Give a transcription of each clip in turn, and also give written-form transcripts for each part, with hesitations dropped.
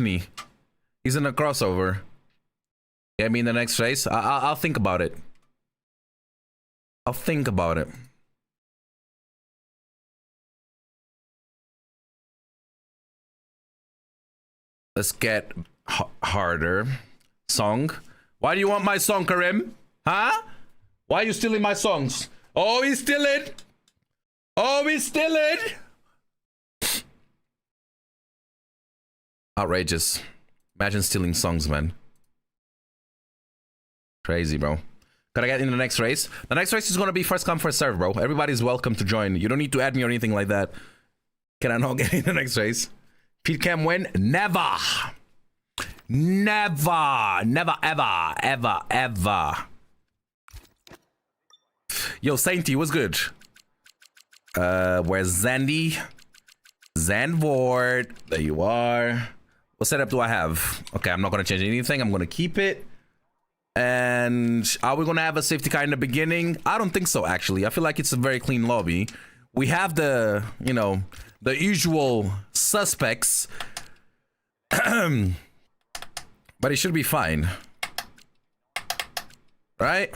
me. He's in a crossover. Get me in the next race. I'll think about it. I'll think about it. Let's get harder. Song. Why do you want my song, Karim? Huh? Why are you stealing my songs? Oh, he's stealing. Oh, he's stealing. Outrageous. Imagine stealing songs, man. Crazy, bro. Gotta get in the next race. The next race is gonna be first come, first serve, bro. Everybody's welcome to join. You don't need to add me or anything like that. Can I not get in the next race? Pete Cam win? Never. Never. Never, ever. Ever, ever. Yo, Sainty, what's good? Where's Zandy? Zanvort. There you are. What setup do I have? Okay, I'm not gonna change anything. I'm gonna keep it. And are we gonna have a safety car in the beginning? I don't think so, actually. I feel like it's a very clean lobby. We have the, you know, the usual suspects. But it should be fine. Right?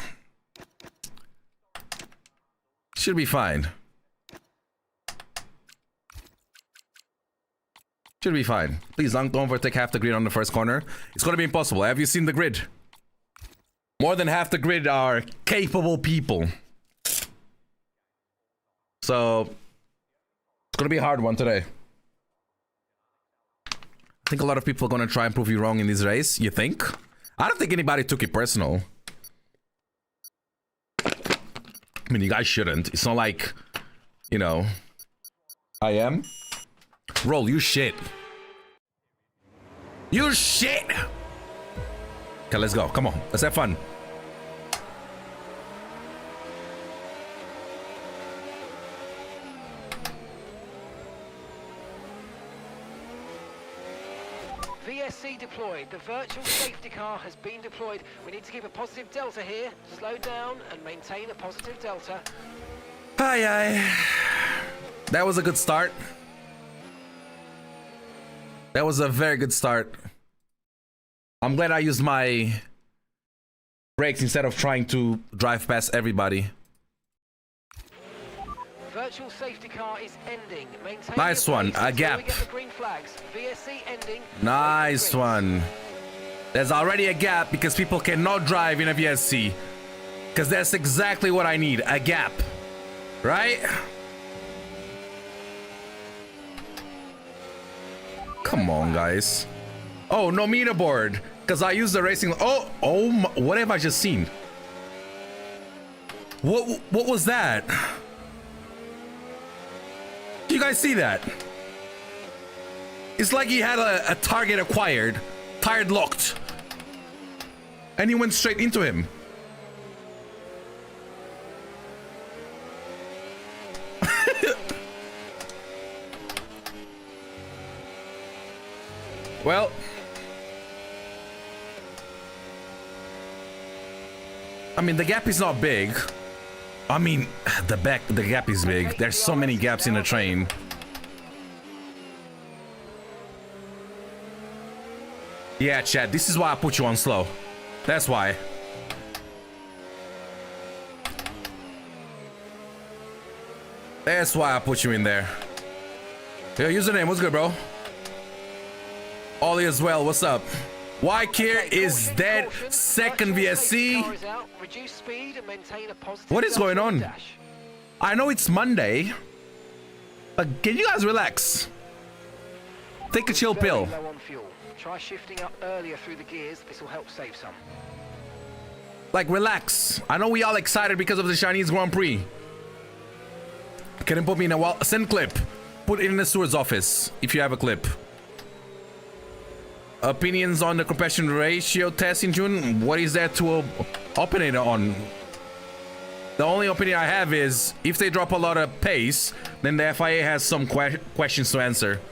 Should be fine. Should be fine. Please don't overtake half the grid on the first corner. It's gonna be impossible. Have you seen the grid? More than half the grid are capable people. So it's gonna be a hard one today. I think a lot of people are gonna try and prove you wrong in this race. You think? I don't think anybody took it personal. I mean, you guys shouldn't. It's not like, you know, I am. Roll, you shit. You shit. Okay, let's go. Come on, let's have fun. VSC deployed. The virtual safety car has been deployed. We need to keep a positive delta here. Slow down and maintain a positive delta. Aye, aye. That was a good start. That was a very good start. I'm glad I used my brakes instead of trying to drive past everybody. Virtual safety car is ending. Maintain Nice one, a gap. we get the green flags. VSC ending. Nice one. There's already a gap because people cannot drive in a VSC. Because that's exactly what I need, a gap. Right? Come on, guys. Oh, no meter board. Because I used the racing. Oh, what have I just seen? What was that? Do you guys see that? It's like he had a target acquired, tire locked, and he went straight into him. Well, I mean, the gap is not big. I mean, the gap is big. There's so many gaps in the train. Yeah, Chad, this is why I put you on slow. That's why. That's why I put you in there. Yo, username, what's good, bro? Ollie as well, what's up? Ykier is dead. Second VSC. What is going on? I know it's Monday, but can you guys relax? Take a chill pill. Try shifting up earlier through the gears. This will help save some. Like, relax. I know we all excited because of the Chinese Grand Prix. Can you put me in a wall? Send clip. Put it in the steward's office if you have a clip. Opinions on the compression ratio test in June. What is there to opinate on? The only opinion I have is if they drop a lot of pace, then the FIA has some questions to answer.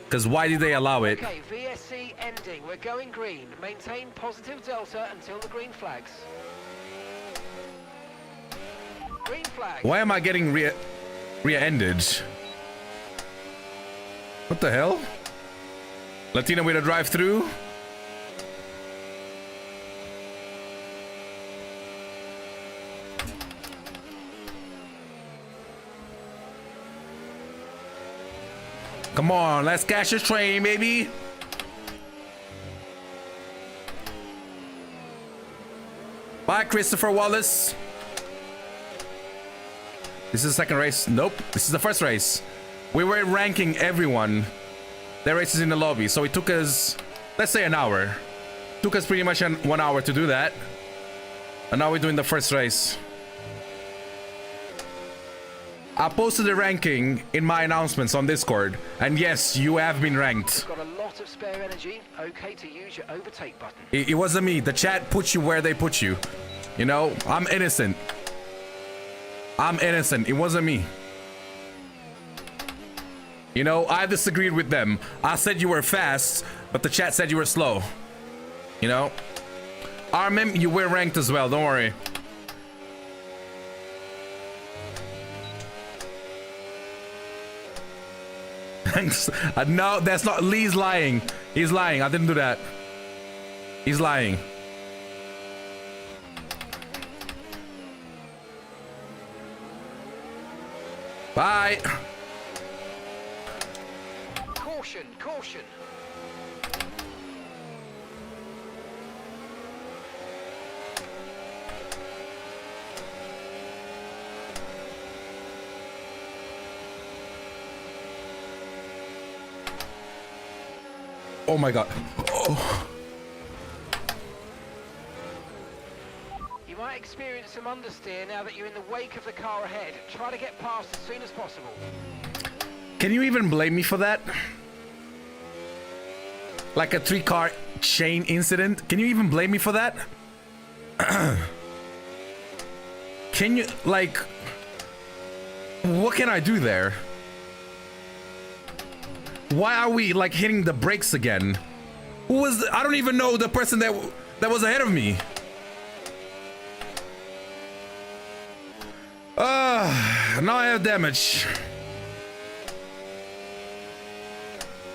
Because why did they allow it? Okay, VSC ending. We're going green. Maintain positive delta until the green flags. Green flag. Why am I getting rear-ended? What the hell? Latina with a drive-through. Come on, let's catch this train, baby. Bye, Christopher Wallace. This is the second race. Nope, this is the first race. We were ranking everyone. Their races in the lobby, so it took us, let's say, an hour. Took us pretty much 1 hour to do that. And now we're doing the first race. I posted the ranking in my announcements on Discord, and yes, you have been ranked. You've got a lot of spare energy. Okay to use your overtake button. It wasn't me. The chat put you where they put you. You know, I'm innocent. I'm innocent. It wasn't me. You know, I disagreed with them. I said you were fast, but the chat said you were slow. You know? Armin, you were ranked as well. Don't worry. Thanks. No, that's not. Lee's lying. He's lying. I didn't do that. He's lying. Bye. Caution, caution. Oh my god. Oh. You might experience some understeer now that you're in the wake of the car ahead. Try to get past as soon as possible. Can you even blame me for that? Like a 3-car chain incident? Can you even blame me for that? Can you, like... What can I do there? Why are we like hitting the brakes again? Who was I don't even know the person that was ahead of me. Now I have damage.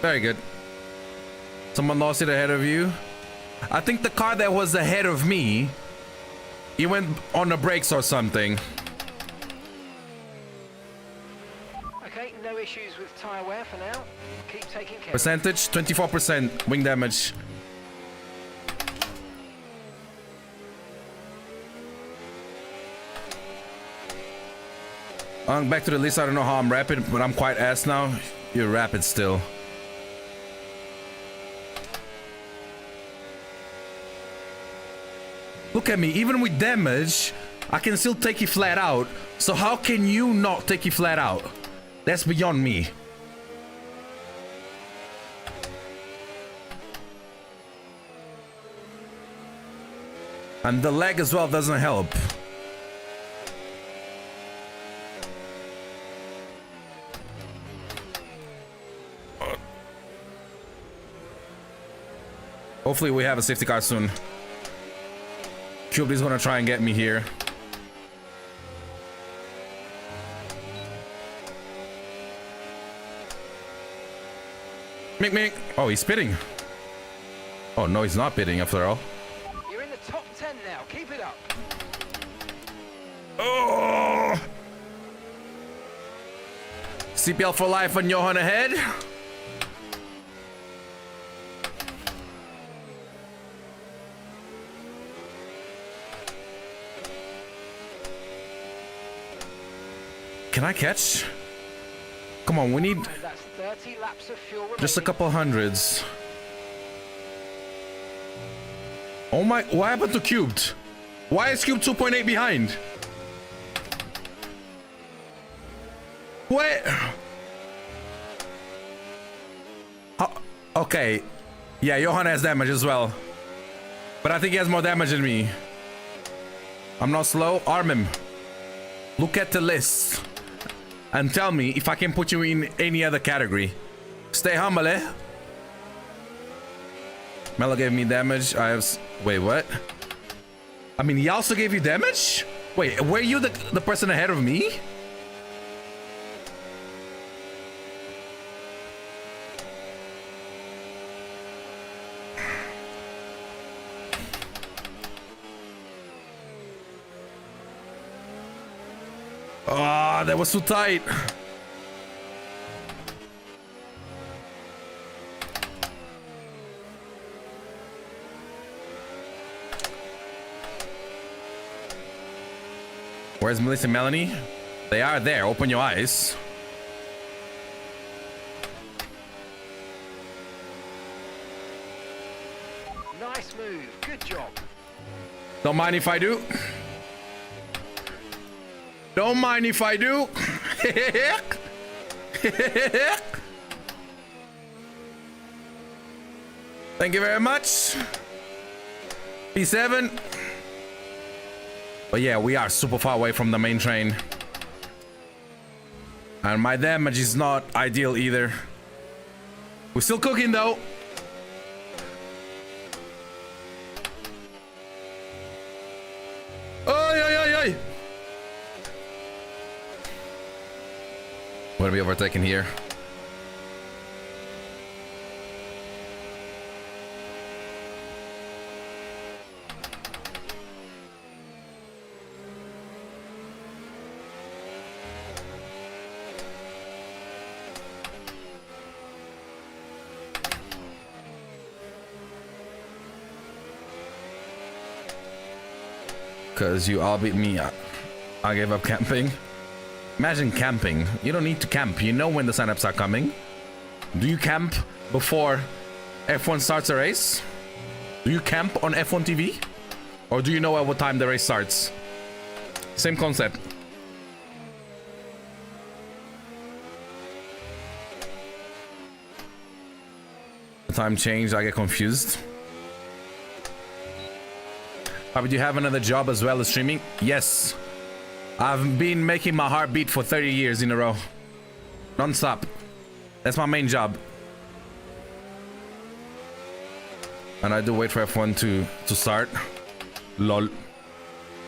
Very good. Someone lost it ahead of you. I think the car that was ahead of me, he went on the brakes or something. Okay, no issues with tire wear for now. Keep taking care. Percentage 24% wing damage. Back to the list. I don't know how I'm rapid, but I'm quite ass now. You're rapid still. Look at me. Even with damage, I can still take you flat out. So how can you not take you flat out? That's beyond me. And the lag as well doesn't help. Hopefully we have a safety car soon. Cube is gonna try and get me here. Mick Mick. Oh, he's spitting. Oh no, he's not pitting after all. You're in the top 10 now. Keep it up. Oh! CPL for life on Johan ahead. Can I catch? Come on, we need That's 30 laps of fuel remaining. just a couple hundreds. Oh my, what happened to Cubed? Why is Cube 2.8 behind? What? Okay. Yeah, Johan has damage as well. But I think he has more damage than me. I'm not slow. Arm him. Look at the list. And tell me if I can put you in any other category. Stay humble, eh? Mello gave me damage. I have... Wait, what? I mean, he also gave you damage? Wait, were you the person ahead of me? Oh, that was too tight. Where's Melissa and Melanie? They are there. Open your eyes. Nice move. Good job. Don't mind if I do. Don't mind if I do. Thank you very much. P7. But yeah, we are super far away from the main train. And my damage is not ideal either. We're still cooking though. Oi, oi, oi, oi. We're gonna be overtaken here. Because you all beat me up. I gave up camping. Imagine camping. You don't need to camp. You know when the signups are coming. Do you camp before F1 starts a race? Do you camp on F1 TV? Or do you know at what time the race starts? Same concept. The time changed, I get confused. But do you have another job as well as streaming? Yes. I've been making my heart beat for 30 years in a row. Non-stop. That's my main job. And I do wait for F1 to start. Lol.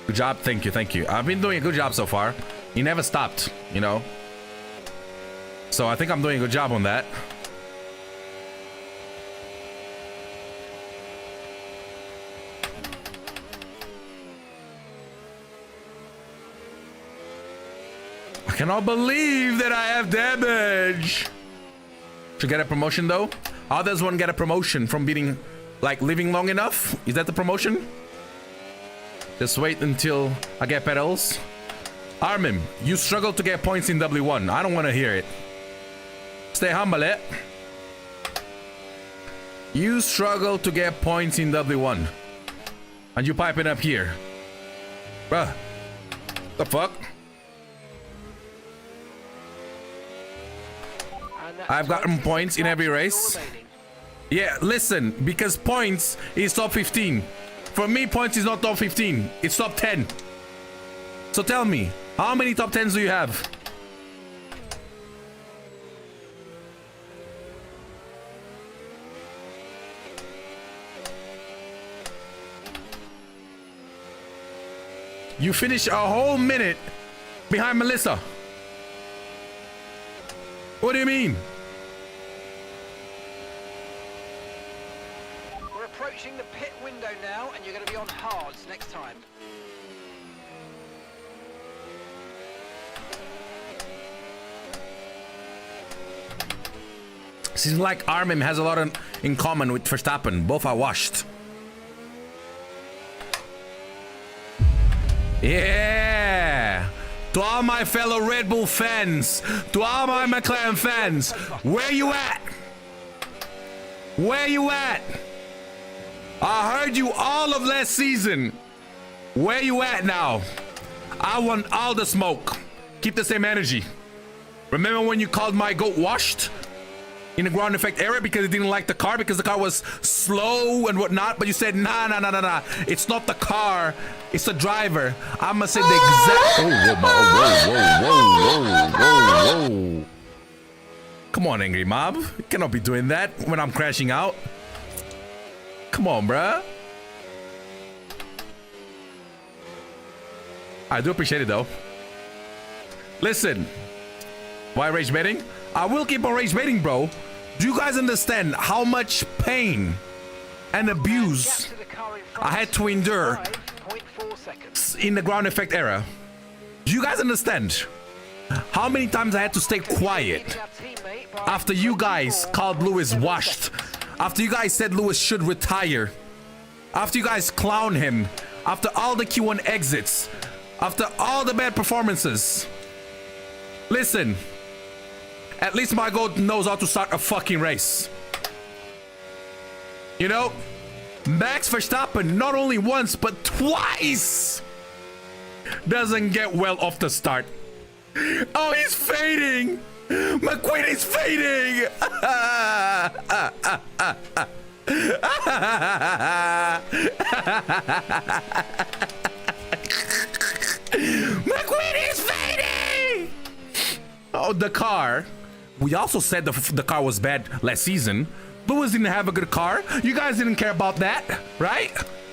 Good job. Thank you. Thank you. I've been doing a good job so far. He never stopped, you know. So I think I'm doing a good job on that. I cannot believe that I have damage. Should get a promotion though. How does one get a promotion from beating, like, living long enough? Is that the promotion? Just wait until I get pedals. Armin, you struggle to get points in W1. I don't want to hear it. Stay humble, eh? You struggle to get points in W1. And you piping up here. Bruh. The fuck? I've gotten points in every race. Yeah, listen, because points is top 15. For me, points is not top 15. It's top 10. So tell me, how many top 10s do you have? You finish a whole minute behind Melissa. What do you mean? We're approaching the pit window now, and you're going to be on hards next time. Seems like Armin has a lot in common with Verstappen. Both are washed. Yeah! To all my fellow Red Bull fans, to all my McLaren fans, where you at? Where you at? I heard you all of last season. Where you at now? I want all the smoke. Keep the same energy. Remember when you called my goat washed? In the ground effect era because it didn't like the car because the car was slow and whatnot, but you said nah, it's not the car, it's the driver. I'ma say the exact whoa. Come on, angry mob, you cannot be doing that when I'm crashing out. Come on, bruh. I do appreciate it though. Listen, why rage baiting? I will keep on rage baiting, bro. Do you guys understand how much pain and abuse I had to endure in the ground effect era? Do you guys understand how many times I had to stay quiet after you guys called Lewis washed? After you guys said Lewis should retire? After you guys clown him? After all the Q1 exits? After all the bad performances? Listen, at least my goat knows how to start a fucking race. You know, Max Verstappen not only once but twice doesn't get well off the start. Oh, he's fading. McQueen is fading. McQueen is fading. Oh, the car. We also said the car was bad last season. Lewis didn't have a good car. You guys didn't care about that, right?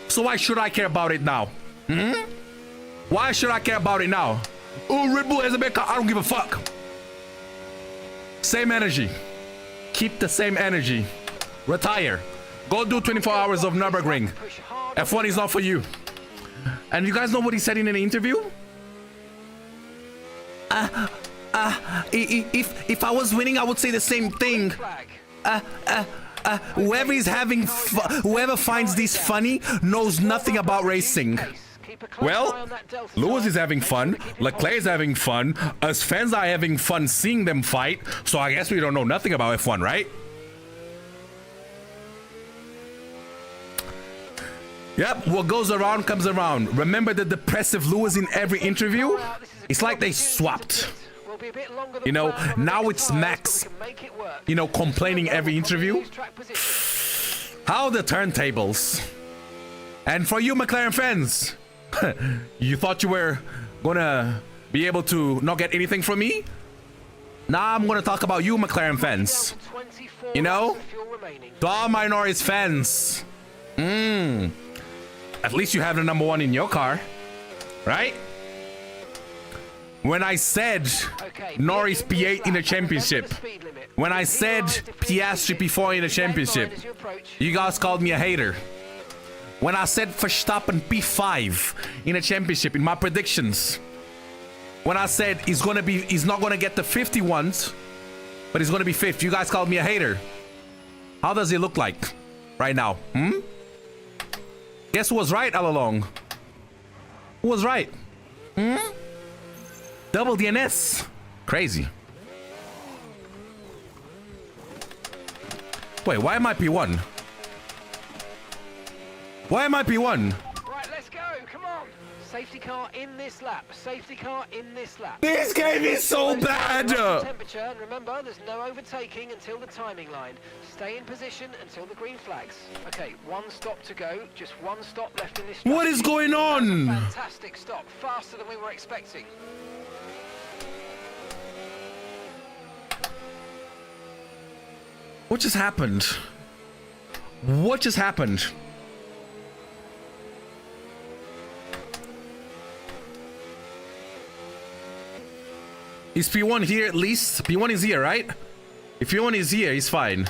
So why should I care about it now? Why should I care about it now? Oh, Red Bull has a bad car. I don't give a fuck. Same energy. Keep the same energy. Retire. Go do 24 hours of Nürburgring. F1 is not for you. And you guys know what he said in an interview? If I was winning, I would say the same thing. Whoever is having whoever finds this funny knows nothing about racing. Well, Lewis is having fun, Leclerc is having fun, us fans are having fun seeing them fight, so I guess we don't know nothing about F1, right? Yep, what goes around comes around. Remember the depressive Lewis in every interview? It's like they swapped. You know, now it's Max, you know, complaining every interview. How the turntables. And for you McLaren fans, you thought you were gonna be able to not get anything from me? Now I'm gonna talk about you McLaren fans. You know, to all my Norris fans. At least you have the #1 in your car, right? When I said Norris P8 in the championship, when I said Piastri P4 in the championship, you guys called me a hater. When I said Verstappen P5 in the championship in my predictions, when I said he's not gonna get the 51s, but he's gonna be 5th, you guys called me a hater. How does it look like right now? Guess who was right all along? Who was right? Double DNS. Crazy. Wait, why am I P1? Why am I P1? Right, let's go. Come on. Safety car in this lap. Safety car in this lap. This game is so bad. Temperature, and remember, there's no overtaking until the timing line. Stay in position until the green flags. Okay, one stop to go. Just one stop left in this. What is going on? Fantastic stop. Faster than we were expecting. What just happened? What just happened? Is P1 here at least? P1 is here, right? If P1 is here, he's fine.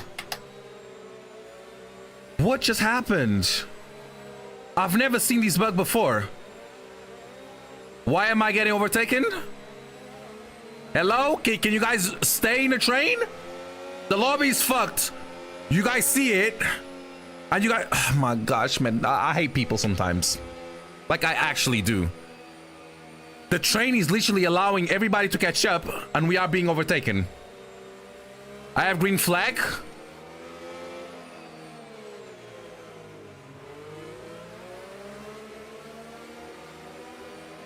What just happened? I've never seen this bug before. Why am I getting overtaken? Hello? Can you guys stay in the train? The lobby is fucked. You guys see it. And you guys... Oh my gosh, man. I hate people sometimes. Like, I actually do. The train is literally allowing everybody to catch up, and we are being overtaken. I have green flag.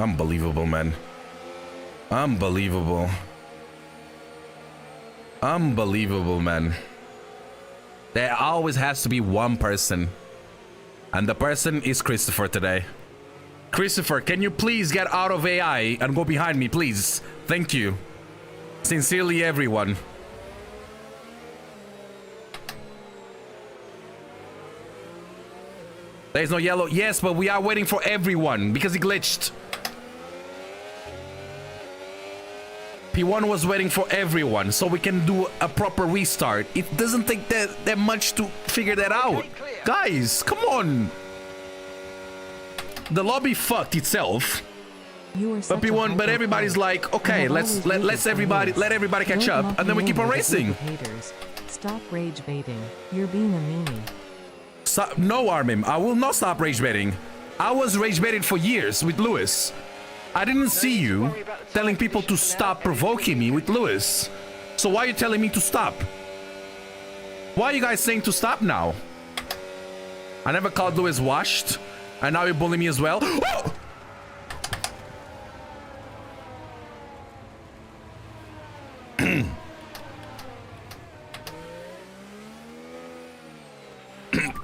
Unbelievable, man. Unbelievable. Unbelievable, man. There always has to be one person. And the person is Christopher today. Christopher, can you please get out of AI and go behind me, please? Thank you. Sincerely, everyone. There's no yellow. Yes, but we are waiting for everyone because he glitched. P1 was waiting for everyone so we can do a proper restart. It doesn't take that much to figure that out. Guys, come on. The lobby fucked itself. You are such a But everybody's like, okay, let everybody catch up, and then we keep on racing. Stop rage baiting. You're being a meanie. No, Armin, I will not stop rage baiting. I was rage baiting for years with Lewis. I didn't see you telling people to stop provoking me with Lewis. So why are you telling me to stop? Why are you guys saying to stop now? I never called Lewis washed, and now you bully me as well. Oh!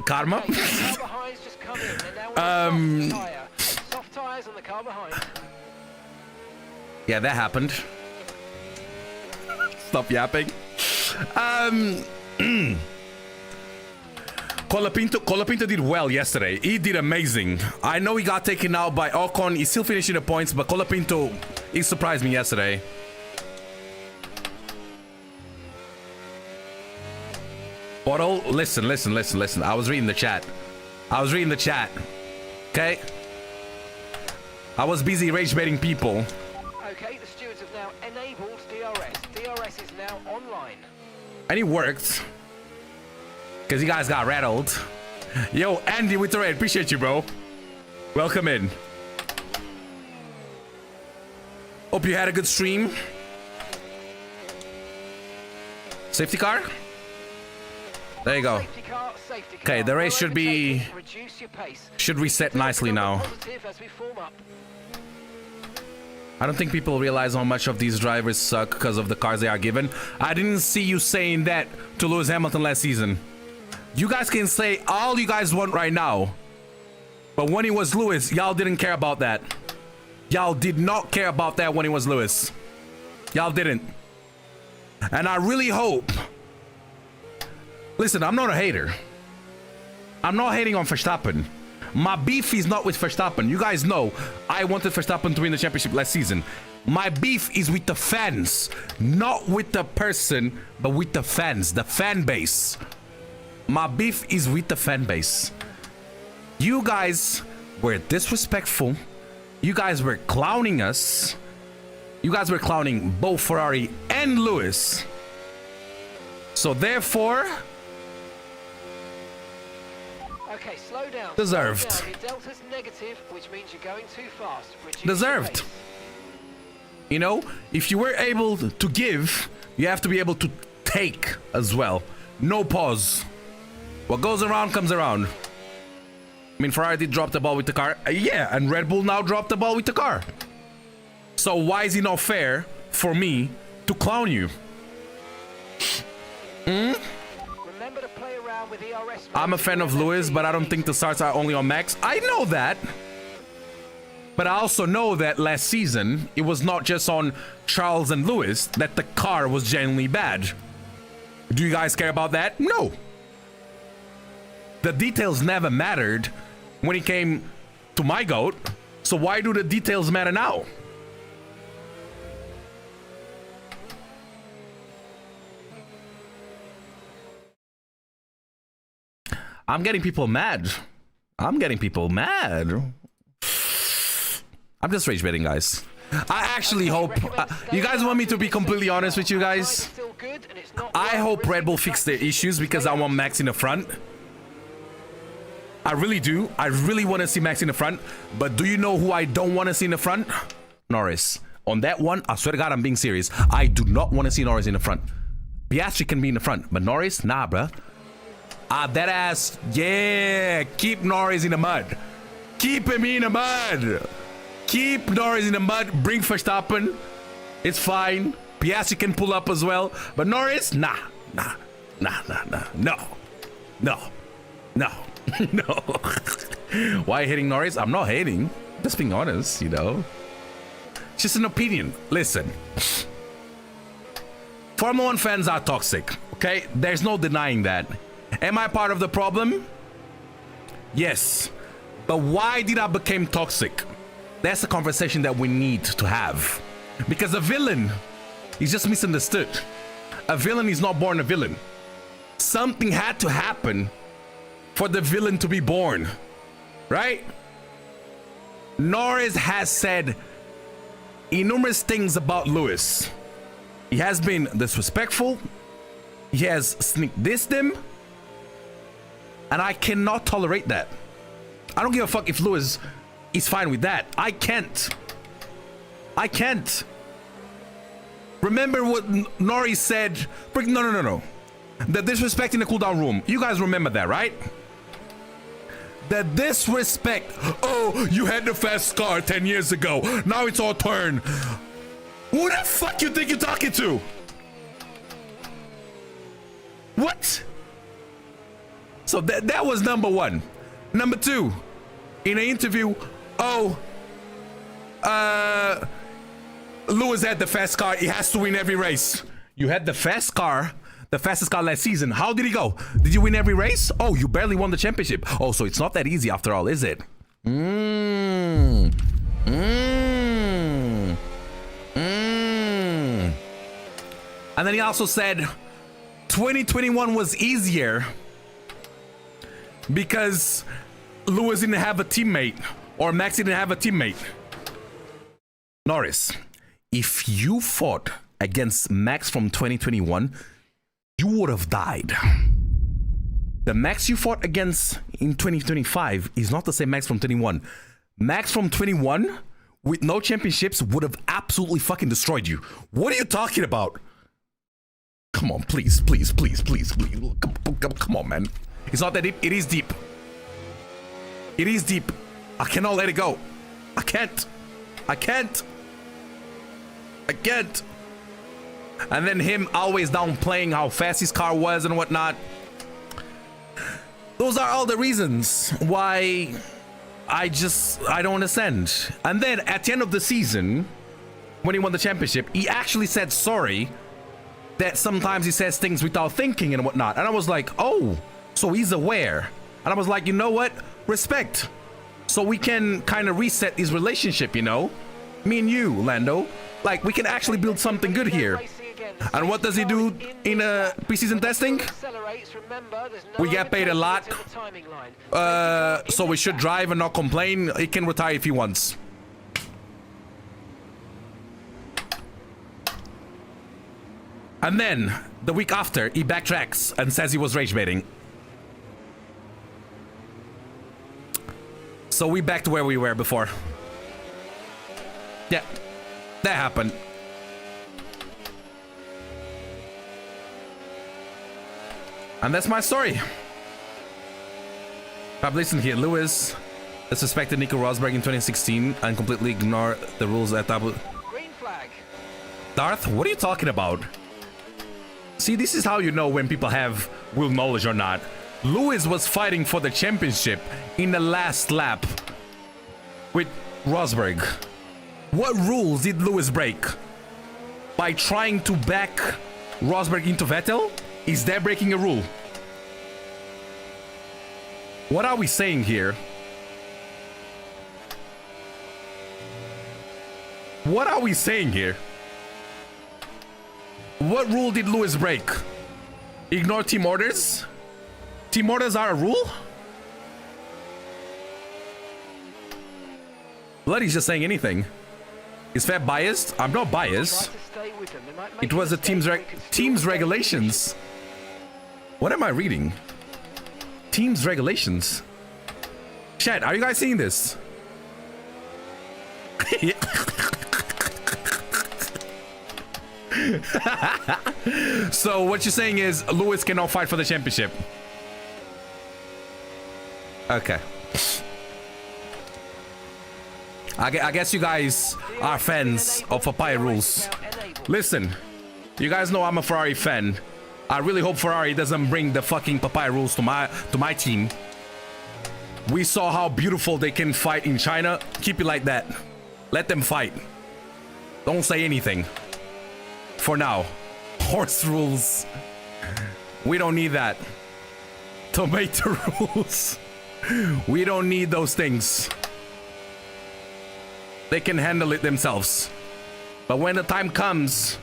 Karma. Soft tires on the car behind. Yeah, that happened. Stop yapping. Colapinto did well yesterday. He did amazing. I know he got taken out by Ocon. He's still finishing the points, but Colapinto, he surprised me yesterday. Bottle, listen. I was reading the chat. Okay? I was busy rage baiting people. Okay, the stewards have now enabled DRS. DRS is now online. And it worked. Because you guys got rattled. Yo, Andy with the raid. Appreciate you, bro. Welcome in. Hope you had a good stream. Safety car? There you go. Okay, the race should reset nicely now. I don't think people realize how much of these drivers suck because of the cars they are given. I didn't see you saying that to Lewis Hamilton last season. You guys can say all you guys want right now, but when he was Lewis, y'all didn't care about that. Y'all did not care about that when he was Lewis. Y'all didn't. And I really hope. Listen, I'm not a hater. I'm not hating on Verstappen. My beef is not with Verstappen. You guys know I wanted Verstappen to win the championship last season. My beef is with the fans. Not with the person, but with the fans, the fan base. My beef is with the fan base. You guys were disrespectful. You guys were clowning us. You guys were clowning both Ferrari and Lewis. So therefore... Okay, slow down. Deserved. Slow down. Your delta's negative, which means you're going too fast. Reduce Deserved. You know, if you were able to give, you have to be able to take as well. No pause. What goes around comes around. I mean, Ferrari did drop the ball with the car. Yeah, and Red Bull now dropped the ball with the car. So why is it not fair for me to clown you? Remember to play around with ERS. I'm a fan of Lewis, but I don't think the starts are only on Max. I know that. But I also know that last season, it was not just on Charles and Lewis that the car was genuinely bad. Do you guys care about that? No. The details never mattered when it came to my GOAT. So why do the details matter now? I'm getting people mad. I'm just rage baiting, guys. I actually hope... you guys want me to be completely honest with you guys? I hope Red Bull fix their issues because I want Max in the front. I really do. I really want to see Max in the front. But do you know who I don't want to see in the front? Norris. On that one, I swear to God, I'm being serious. I do not want to see Norris in the front. Piastri can be in the front, but Norris, nah, bruh. That ass, yeah. Keep Norris in the mud. Keep him in the mud. Keep Norris in the mud. Bring Verstappen. It's fine. Piastri can pull up as well. But Norris, nah. No. Why hitting Norris? I'm not hating. Just being honest, you know. It's just an opinion. Listen. Formula 1 fans are toxic, okay? There's no denying that. Am I part of the problem? Yes. But why did I become toxic? That's the conversation that we need to have. Because a villain is just misunderstood. A villain is not born a villain. Something had to happen for the villain to be born. Right? Norris has said numerous things about Lewis. He has been disrespectful. He has sneak dissed him. And I cannot tolerate that. I don't give a fuck if Lewis is fine with that. I can't. I can't. Remember what Nori said? No. The disrespect in the cooldown room. You guys remember that, right? The disrespect. Oh, you had the fast car 10 years ago. Now it's our turn. Who the fuck you think you're talking to? What? So that was number one. Number two, in an interview, Lewis had the fast car. He has to win every race. You had the fast car, the fastest car last season. How did he go? Did you win every race? Oh, you barely won the championship. Oh, so it's not that easy after all, is it? And then he also said 2021 was easier because Lewis didn't have a teammate, or Max didn't have a teammate. Norris, if you fought against Max from 2021, you would have died. The Max you fought against in 2025 is not the same Max from 21. Max from 21 with no championships would have absolutely fucking destroyed you. What are you talking about? Come on, please. Come on, man. It's not that deep. It is deep. It is deep. I cannot let it go. I can't. And then him always downplaying how fast his car was and whatnot. Those are all the reasons why I don't understand. And then at the end of the season, when he won the championship, he actually said sorry that sometimes he says things without thinking and whatnot. And I was like, oh, so he's aware. And I was like, you know what? Respect. So we can kind of reset his relationship, you know? Me and you, Lando. Like, we can actually build something good here. And what does he do in preseason testing? We get paid a lot. So we should drive and not complain. He can retire if he wants. And then, the week after, he backtracks and says he was rage baiting. So we back to where we were before. Yeah, that happened. And that's my story. But listen here, Lewis disrespected Nico Rosberg in 2016 and completely ignored the rules at double. Green flag. Darth, what are you talking about? See, this is how you know when people have will knowledge or not. Lewis was fighting for the championship in the last lap with Rosberg. What rules did Lewis break? By trying to back Rosberg into Vettel? Is that breaking a rule? What are we saying here? What are we saying here? What rule did Lewis break? Ignore team orders? Team orders are a rule? Bloody's just saying anything. Is Fab biased? I'm not biased. It was the team's regulations. What am I reading? Team's regulations. Chat, are you guys seeing this? So what you're saying is Lewis cannot fight for the championship. Okay. I guess you guys are fans of Papaya rules. Listen, you guys know I'm a Ferrari fan. I really hope Ferrari doesn't bring the fucking Papaya rules to my team. We saw how beautiful they can fight in China. Keep it like that. Let them fight. Don't say anything. For now. Horse rules. We don't need that. Tomato rules. We don't need those things. They can handle it themselves. But when the time comes,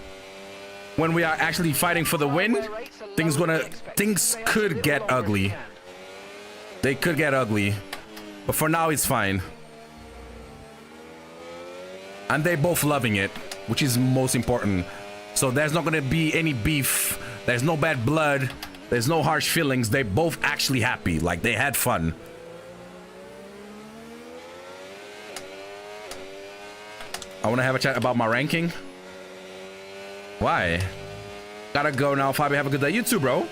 when we are actually fighting for the win, things could get ugly. They could get ugly. But for now, it's fine. and they both loving it, which is most important. So there's not gonna be any beef. There's no bad blood. There's no harsh feelings. They both actually happy, like they had fun. I want to have a chat about my ranking. Why? Gotta go now, Fabi. Have a good day. You too, bro.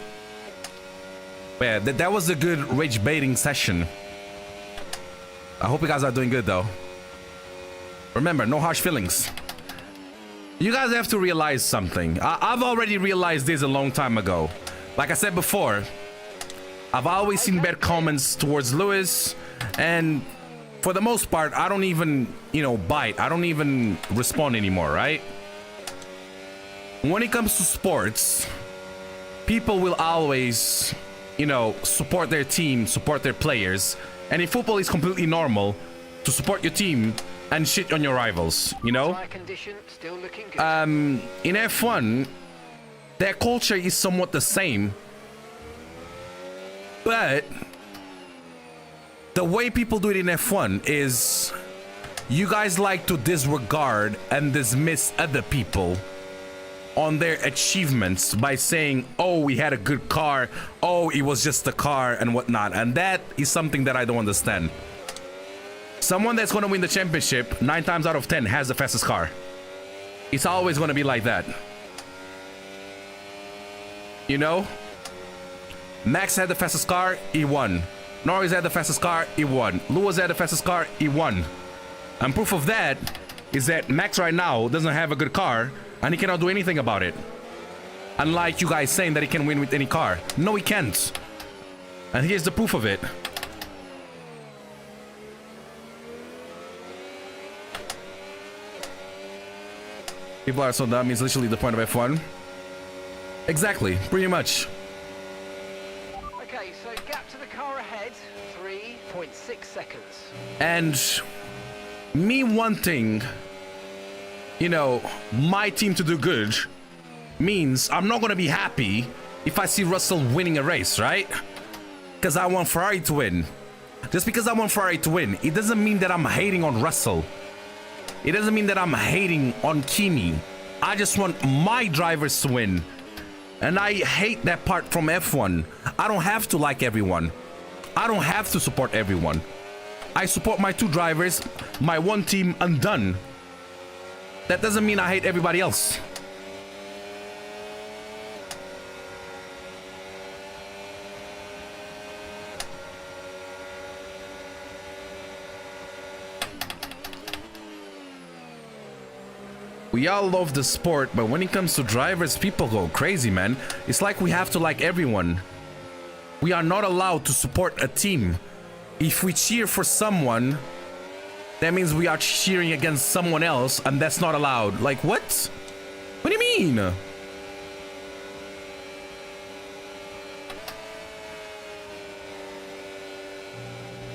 Yeah, that was a good rage baiting session. I hope you guys are doing good, though. Remember, no harsh feelings. You guys have to realize something. I've already realized this a long time ago. Like I said before, I've always seen bad comments towards Lewis, and for the most part, I don't even, you know, bite. I don't even respond anymore, right? When it comes to sports, people will always, you know, support their team, support their players. And in football, it's completely normal to support your team and shit on your rivals, you know? In F1, their culture is somewhat the same. But the way people do it in F1 is you guys like to disregard and dismiss other people on their achievements by saying, oh, we had a good car, oh, it was just a car and whatnot. And that is something that I don't understand. Someone that's going to win the championship 9 times out of 10 has the fastest car. It's always going to be like that. You know? Max had the fastest car, he won. Norris had the fastest car, he won. Lewis had the fastest car, he won. And proof of that is that Max right now doesn't have a good car and he cannot do anything about it. Unlike you guys saying that he can win with any car. No, he can't. And here's the proof of it. People are so dumb, it's literally the point of F1. Exactly, pretty much. Okay, so gap to the car ahead, 3.6 seconds. And me wanting, you know, my team to do good means I'm not gonna be happy if I see Russell winning a race, right? Because I want Ferrari to win. Just because I want Ferrari to win, it doesn't mean that I'm hating on Russell. It doesn't mean that I'm hating on Kimi. I just want my drivers to win. And I hate that part from F1. I don't have to like everyone. I don't have to support everyone. I support my 2 drivers, my 1 team, and done. That doesn't mean I hate everybody else. We all love the sport, but when it comes to drivers, people go crazy, man. It's like we have to like everyone. We are not allowed to support a team. If we cheer for someone, that means we are cheering against someone else, and that's not allowed. Like, what? What do you mean?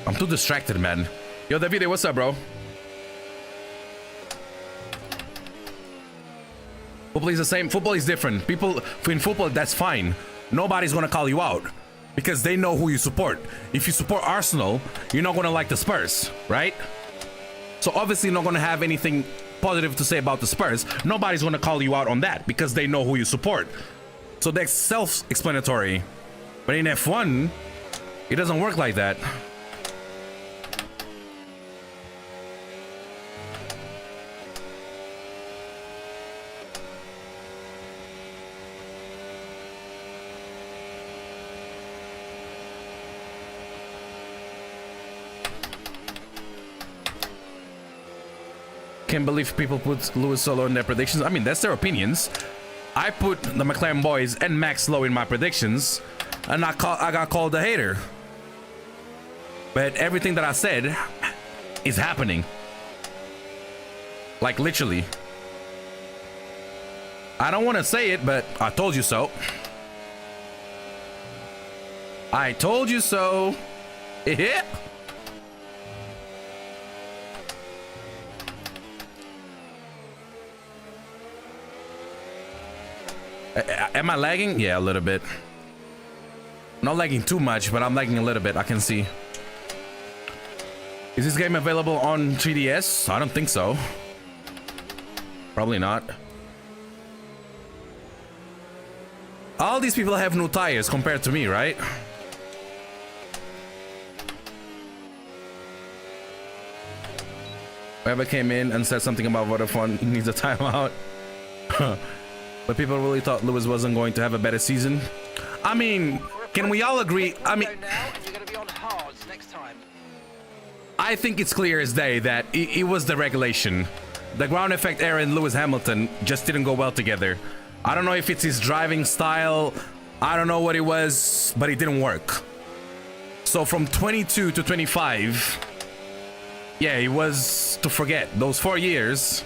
I'm too distracted, man. Yo, Davide, what's up, bro? Football is the same. Football is different. People in football, that's fine. Nobody's gonna call you out because they know who you support. If you support Arsenal, you're not gonna like the Spurs, right? So obviously you're not gonna have anything positive to say about the Spurs. Nobody's gonna call you out on that because they know who you support. So that's self-explanatory. But in F1, it doesn't work like that. Can't believe people put Lewis so low in their predictions. I mean, that's their opinions. I put the McLaren boys and Max low in my predictions, and I got called a hater. But everything that I said is happening. Like, literally. I don't want to say it, but I told you so. I told you so. Yeah. Am I lagging? Yeah, a little bit. Not lagging too much, but I'm lagging a little bit. I can see. Is this game available on 3DS? I don't think so. Probably not. All these people have new tires compared to me, right? Whoever came in and said something about Vodafone needs a timeout. But people really thought Lewis wasn't going to have a better season. I mean, can we all agree? I mean, I think it's clear as day that it was the regulation. The ground effect era and Lewis Hamilton just didn't go well together. I don't know if it's his driving style. I don't know what it was, but it didn't work. So from 22 to 25, yeah, it was to forget. Those 4 years,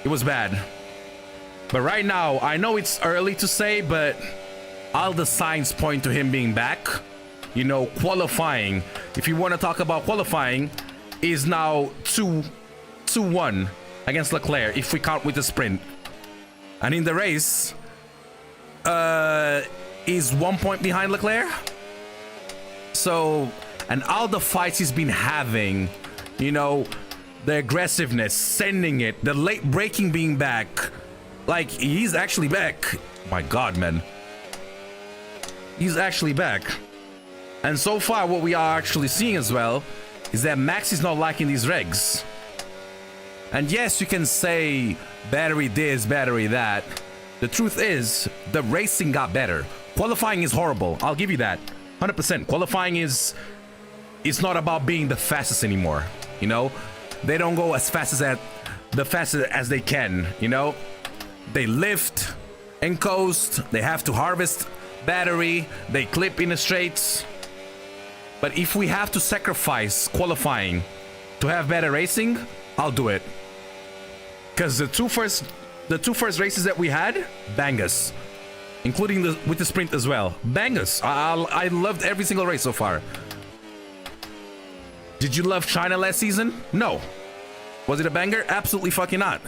it was bad. But right now, I know it's early to say, but all the signs point to him being back. You know, qualifying, if you want to talk about qualifying, is now 2-1 against Leclerc, if we count with the sprint. And in the race, is 1 point behind Leclerc. So, and all the fights he's been having, you know, the aggressiveness, sending it, the late braking being back, like, he's actually back. My God, man. He's actually back. And so far, what we are actually seeing as well is that Max is not liking these regs. And yes, you can say battery this, battery that. The truth is, the racing got better. Qualifying is horrible. I'll give you that. 100%. Qualifying is... It's not about being the fastest anymore. You know? They don't go as fast as they can. You know? They lift and coast. They have to harvest battery. They clip in the straights. But if we have to sacrifice qualifying to have better racing, I'll do it. Because the two first races that we had, bangers, including with the sprint as well, bangers. I loved every single race so far. Did you love China last season? No. Was it a banger? Absolutely fucking not.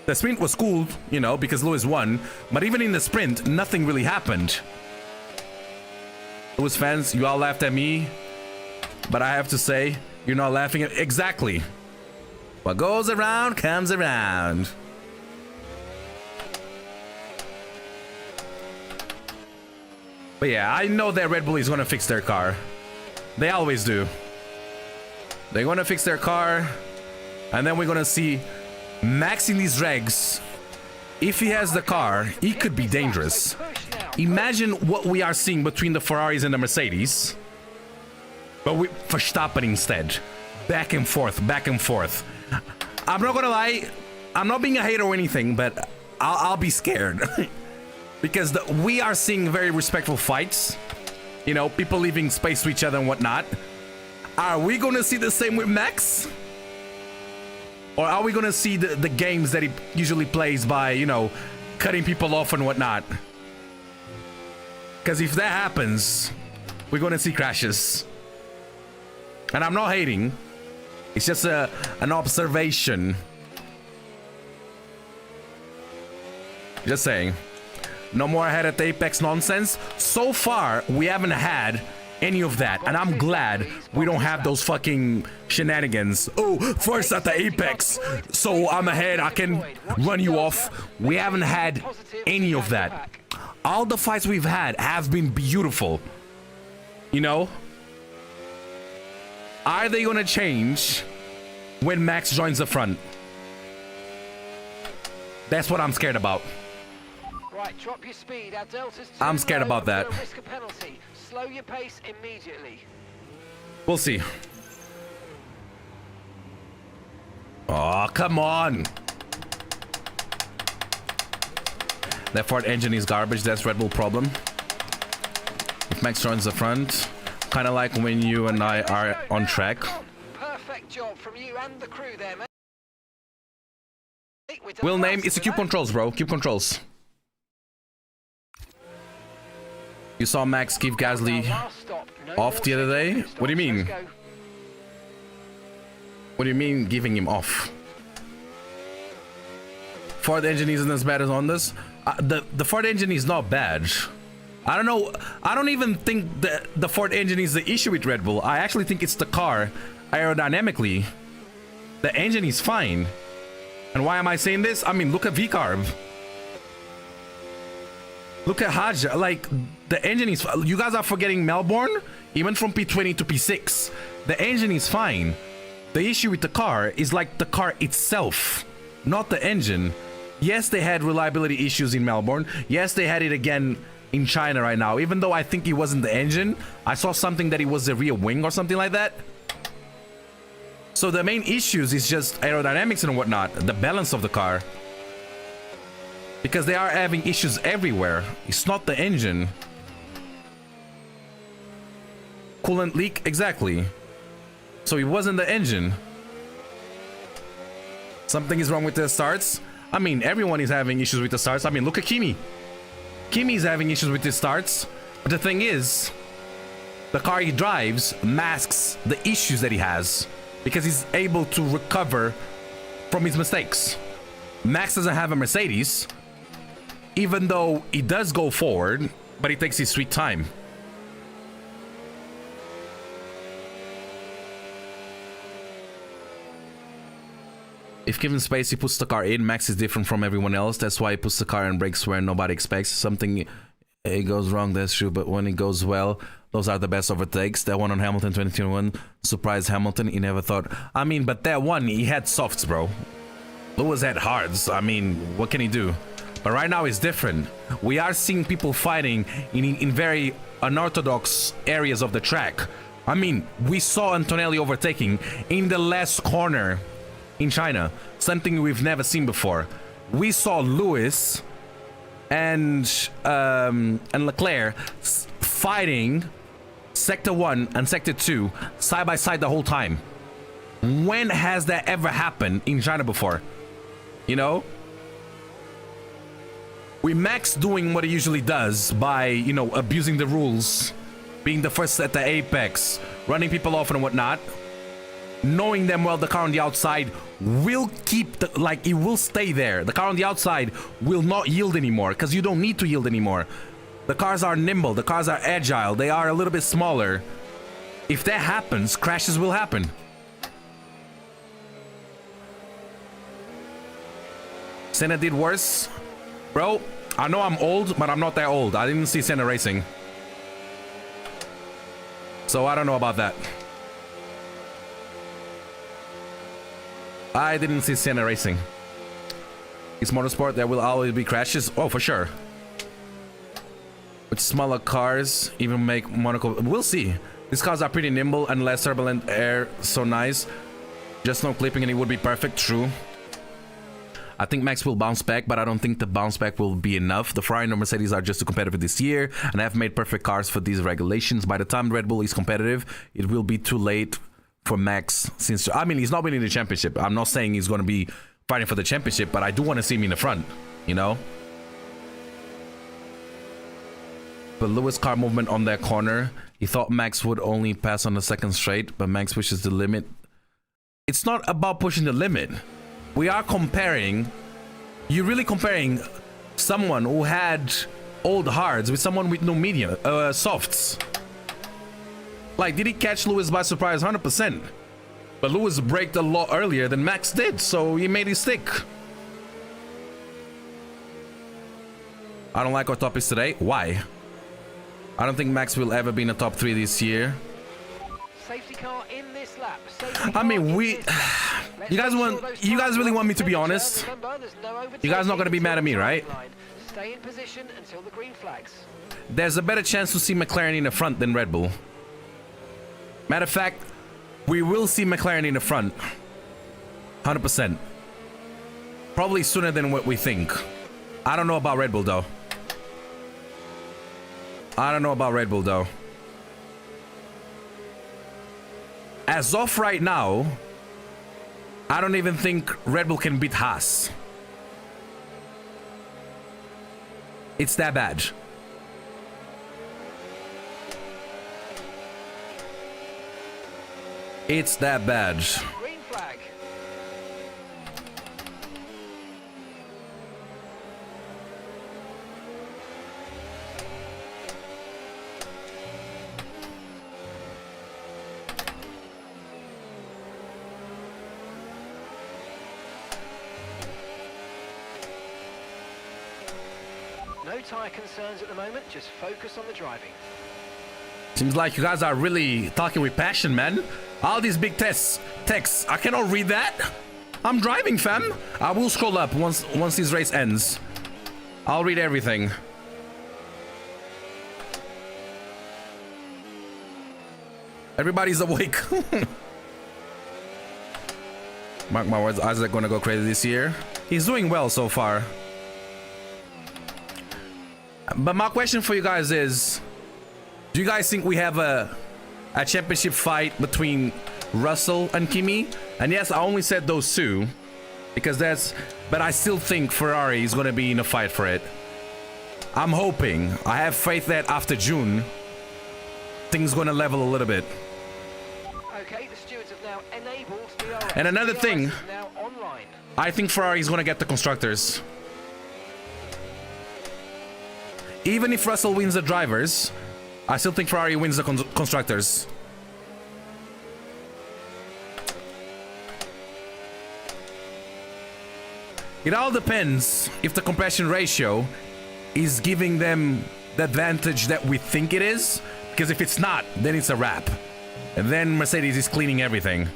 The sprint was cool, you know, because Lewis won. But even in the sprint, nothing really happened. Lewis fans, you all laughed at me, but I have to say, you're not laughing at exactly. What goes around comes around. But yeah, I know that Red Bull is gonna fix their car. They always do. They're gonna fix their car, and then we're gonna see Max in these regs. If he has the car, he could be dangerous. Imagine what we are seeing between the Ferraris and the Mercedes, but with Verstappen instead. Back and forth, back and forth. I'm not gonna lie, I'm not being a hater or anything, but I'll be scared. Because we are seeing very respectful fights. You know, people leaving space to each other and whatnot. Are we gonna see the same with Max? Or are we gonna see the games that he usually plays by, you know, cutting people off and whatnot? Because if that happens, we're gonna see crashes. And I'm not hating. It's just an observation. Just saying. No more ahead at the Apex nonsense. So far, we haven't had any of that. And I'm glad we don't have those fucking shenanigans. Oh, first at the Apex, so I'm ahead, I can run you off. We haven't had any of that. All the fights we've had have been beautiful. You know? Are they gonna change when Max joins the front? That's what I'm scared about. Right, drop your speed. Our delta's I'm scared about that. Risk a penalty. Slow your pace immediately. We'll see. Oh, come on. That Ford engine is garbage. That's Red Bull problem. If Max joins the front, kind of like when you and I are on track. Perfect job from you and the crew there, mate. Will name, it's a Cube Controls, bro. Cube Controls. You saw Max give Gasly off the other day? What do you mean? What do you mean giving him off? Ford engine isn't as bad as Honda's. The Ford engine is not bad. I don't know. I don't even think the Ford engine is the issue with Red Bull. I actually think it's the car aerodynamically. The engine is fine. And why am I saying this? I mean, look at VCarb. Look at Haja. Like, the engine is... You guys are forgetting Melbourne? Even from P20 to P6. The engine is fine. The issue with the car is like the car itself, not the engine. Yes, they had reliability issues in Melbourne. Yes, they had it again in China right now. Even though I think it wasn't the engine. I saw something that it was the rear wing or something like that. So the main issues is just aerodynamics and whatnot. The balance of the car. Because they are having issues everywhere. It's not the engine. Coolant leak, exactly. So it wasn't the engine. Something is wrong with the starts. I mean, everyone is having issues with the starts. I mean, look at Kimi. Kimi's having issues with his starts. But the thing is, the car he drives masks the issues that he has. Because he's able to recover from his mistakes. Max doesn't have a Mercedes. Even though he does go forward, but he takes his sweet time. If given space, he puts the car in. Max is different from everyone else. That's why he puts the car in brakes where nobody expects. Something it goes wrong, that's true. But when it goes well, those are the best overtakes. That one on Hamilton 2021 surprised Hamilton. He never thought. I mean, but that one, he had softs, bro. Lewis had hards. I mean, what can he do? But right now it's different. We are seeing people fighting in very unorthodox areas of the track. I mean, we saw Antonelli overtaking in the last corner in China, something we've never seen before. We saw Lewis and Leclerc fighting Sector 1 and Sector 2 side by side the whole time. When has that ever happened in China before? You know? We Max doing what he usually does by, you know, abusing the rules, being the first at the apex, running people off and whatnot. Knowing them well, the car on the outside will keep the, like, it will stay there. The car on the outside will not yield anymore because you don't need to yield anymore. The cars are nimble, the cars are agile, they are a little bit smaller. If that happens, crashes will happen. Senna did worse. Bro, I know I'm old, but I'm not that old. I didn't see Senna racing. So I don't know about that. I didn't see Senna racing. It's motorsport, there will always be crashes. Oh, for sure. With smaller cars, even make Monaco. We'll see. These cars are pretty nimble and less turbulent air, so nice. Just no clipping and it would be perfect, true. I think Max will bounce back, but I don't think the bounce back will be enough. The Ferrari and the Mercedes are just too competitive this year, and have made perfect cars for these regulations. By the time Red Bull is competitive, it will be too late for Max. Since, I mean, he's not winning the championship. I'm not saying he's going to be fighting for the championship, but I do want to see him in the front, you know? The Lewis car movement on that corner, he thought Max would only pass on the second straight, but Max pushes the limit. It's not about pushing the limit. We are comparing, you're really comparing someone who had old hards with someone with no medium, softs. Like, did he catch Lewis by surprise? 100%. But Lewis braked a lot earlier than Max did, so he made his stick. I don't like our topics today. Why? I don't think Max will ever be in the top 3 this year. Safety car in this lap. I mean, you guys really want me to be honest? You guys not gonna be mad at me, right? Stay in position until the green flags. There's a better chance to see McLaren in the front than Red Bull. Matter of fact, we will see McLaren in the front. 100%. Probably sooner than what we think. I don't know about Red Bull though. As of right now, I don't even think Red Bull can beat Haas. It's that bad. It's that bad. Green flag. No tyre concerns at the moment, just focus on the driving. Seems like you guys are really talking with passion, man. All these big texts, I cannot read that. I'm driving, fam. I will scroll up once this race ends. I'll read everything. Everybody's awake. Mark my words, Isaac gonna go crazy this year. He's doing well so far. But my question for you guys is, do you guys think we have a championship fight between Russell and Kimi? And yes, I only said those two because but I still think Ferrari is gonna be in a fight for it. I'm hoping, I have faith that after June, things gonna level a little bit. Okay, the stewards have now enabled DRS. And another DRS thing, is now online. I think Ferrari is gonna get the constructors. Even if Russell wins the drivers, I still think Ferrari wins the constructors. It all depends if the compression ratio is giving them the advantage that we think it is, because if it's not, then it's a wrap. And then Mercedes is cleaning everything.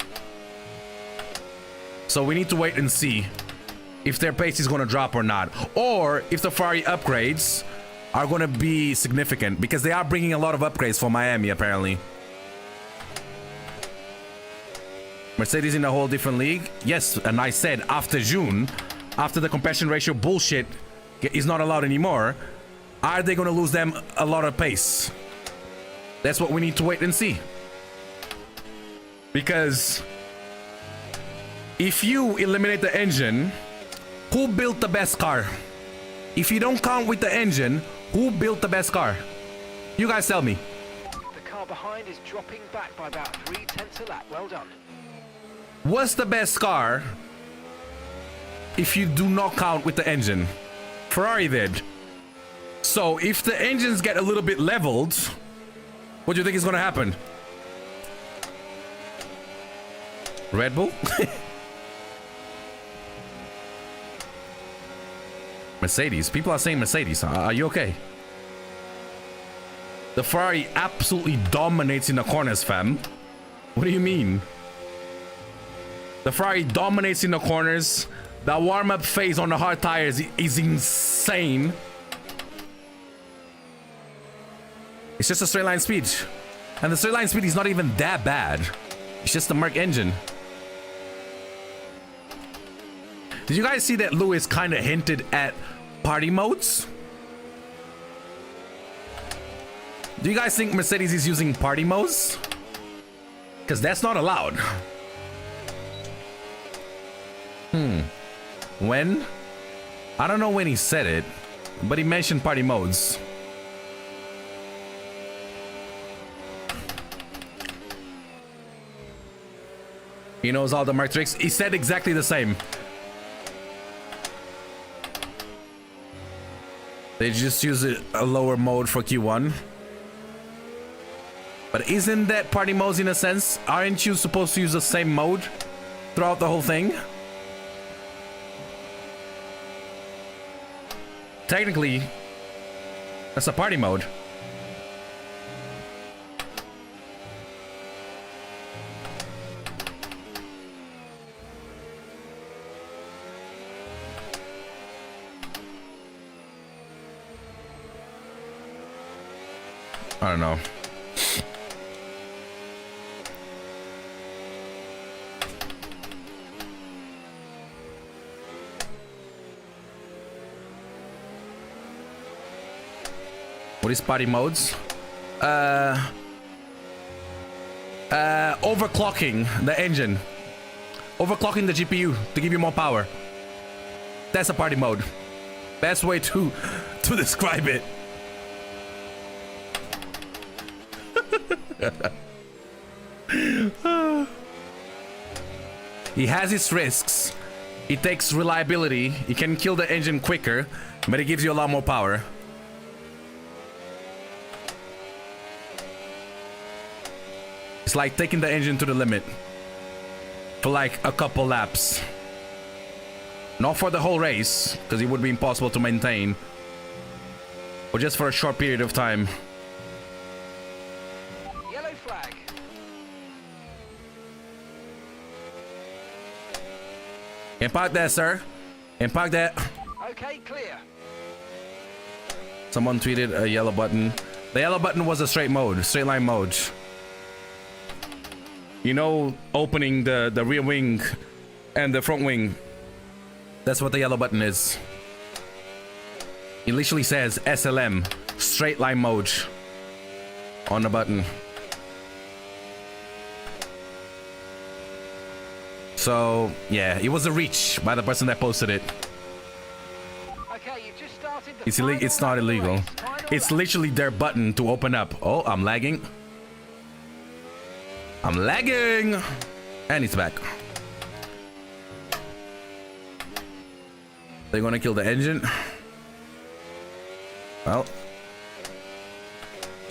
So we need to wait and see if their pace is going to drop or not, or if the Ferrari upgrades are going to be significant, because they are bringing a lot of upgrades for Miami apparently. Mercedes in a whole different league. Yes, and I said after June, after the compression ratio bullshit is not allowed anymore, are they going to lose them a lot of pace? That's what we need to wait and see. Because if you eliminate the engine, who built the best car? If you don't count with the engine, who built the best car? You guys tell me. The car behind is dropping back by about 0.3 a lap. Well done. What's the best car if you do not count with the engine? Ferrari did. So if the engines get a little bit leveled, what do you think is going to happen? Red Bull? Mercedes. People are saying Mercedes. Are you okay? The Ferrari absolutely dominates in the corners, fam. What do you mean? The Ferrari dominates in the corners. The warm-up phase on the hard tires is insane. It's just a straight line speed. And the straight line speed is not even that bad. It's just the Merc engine. Did you guys see that Lewis kind of hinted at party modes? Do you guys think Mercedes is using party modes? Because that's not allowed. When? I don't know when he said it, but he mentioned party modes. He knows all the Merc tricks. He said exactly the same. They just use a lower mode for Q1. But isn't that party modes in a sense? Aren't you supposed to use the same mode throughout the whole thing? Technically, that's a party mode. I don't know. What is party modes? Overclocking the engine. Overclocking the GPU to give you more power. That's a party mode. Best way to describe it. He has its risks. It takes reliability. It can kill the engine quicker, but it gives you a lot more power. It's like taking the engine to the limit for like a couple laps. Not for the whole race, because it would be impossible to maintain. or just for a short period of time. Yellow flag. Impact that, sir. Impact that. Okay, clear. Someone tweeted a yellow button. The yellow button was a straight mode, straight line mode. You know, opening the rear wing and the front wing. That's what the yellow button is. It literally says SLM, straight line mode, on the button. So yeah, it was a reach by the person that posted it. Okay, you've just started the It's not illegal. It's literally their button to open up. Oh, I'm lagging. I'm lagging. And it's back. They're gonna kill the engine. Well,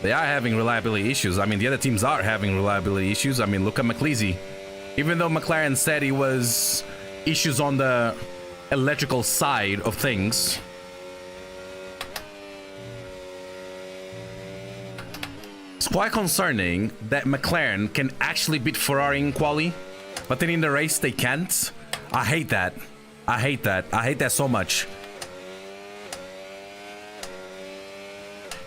they are having reliability issues. I mean, the other teams are having reliability issues. I mean, look at McLeese. Even though McLaren said it was issues on the electrical side of things, it's quite concerning that McLaren can actually beat Ferrari in quali, but then in the race they can't. I hate that. I hate that. I hate that so much.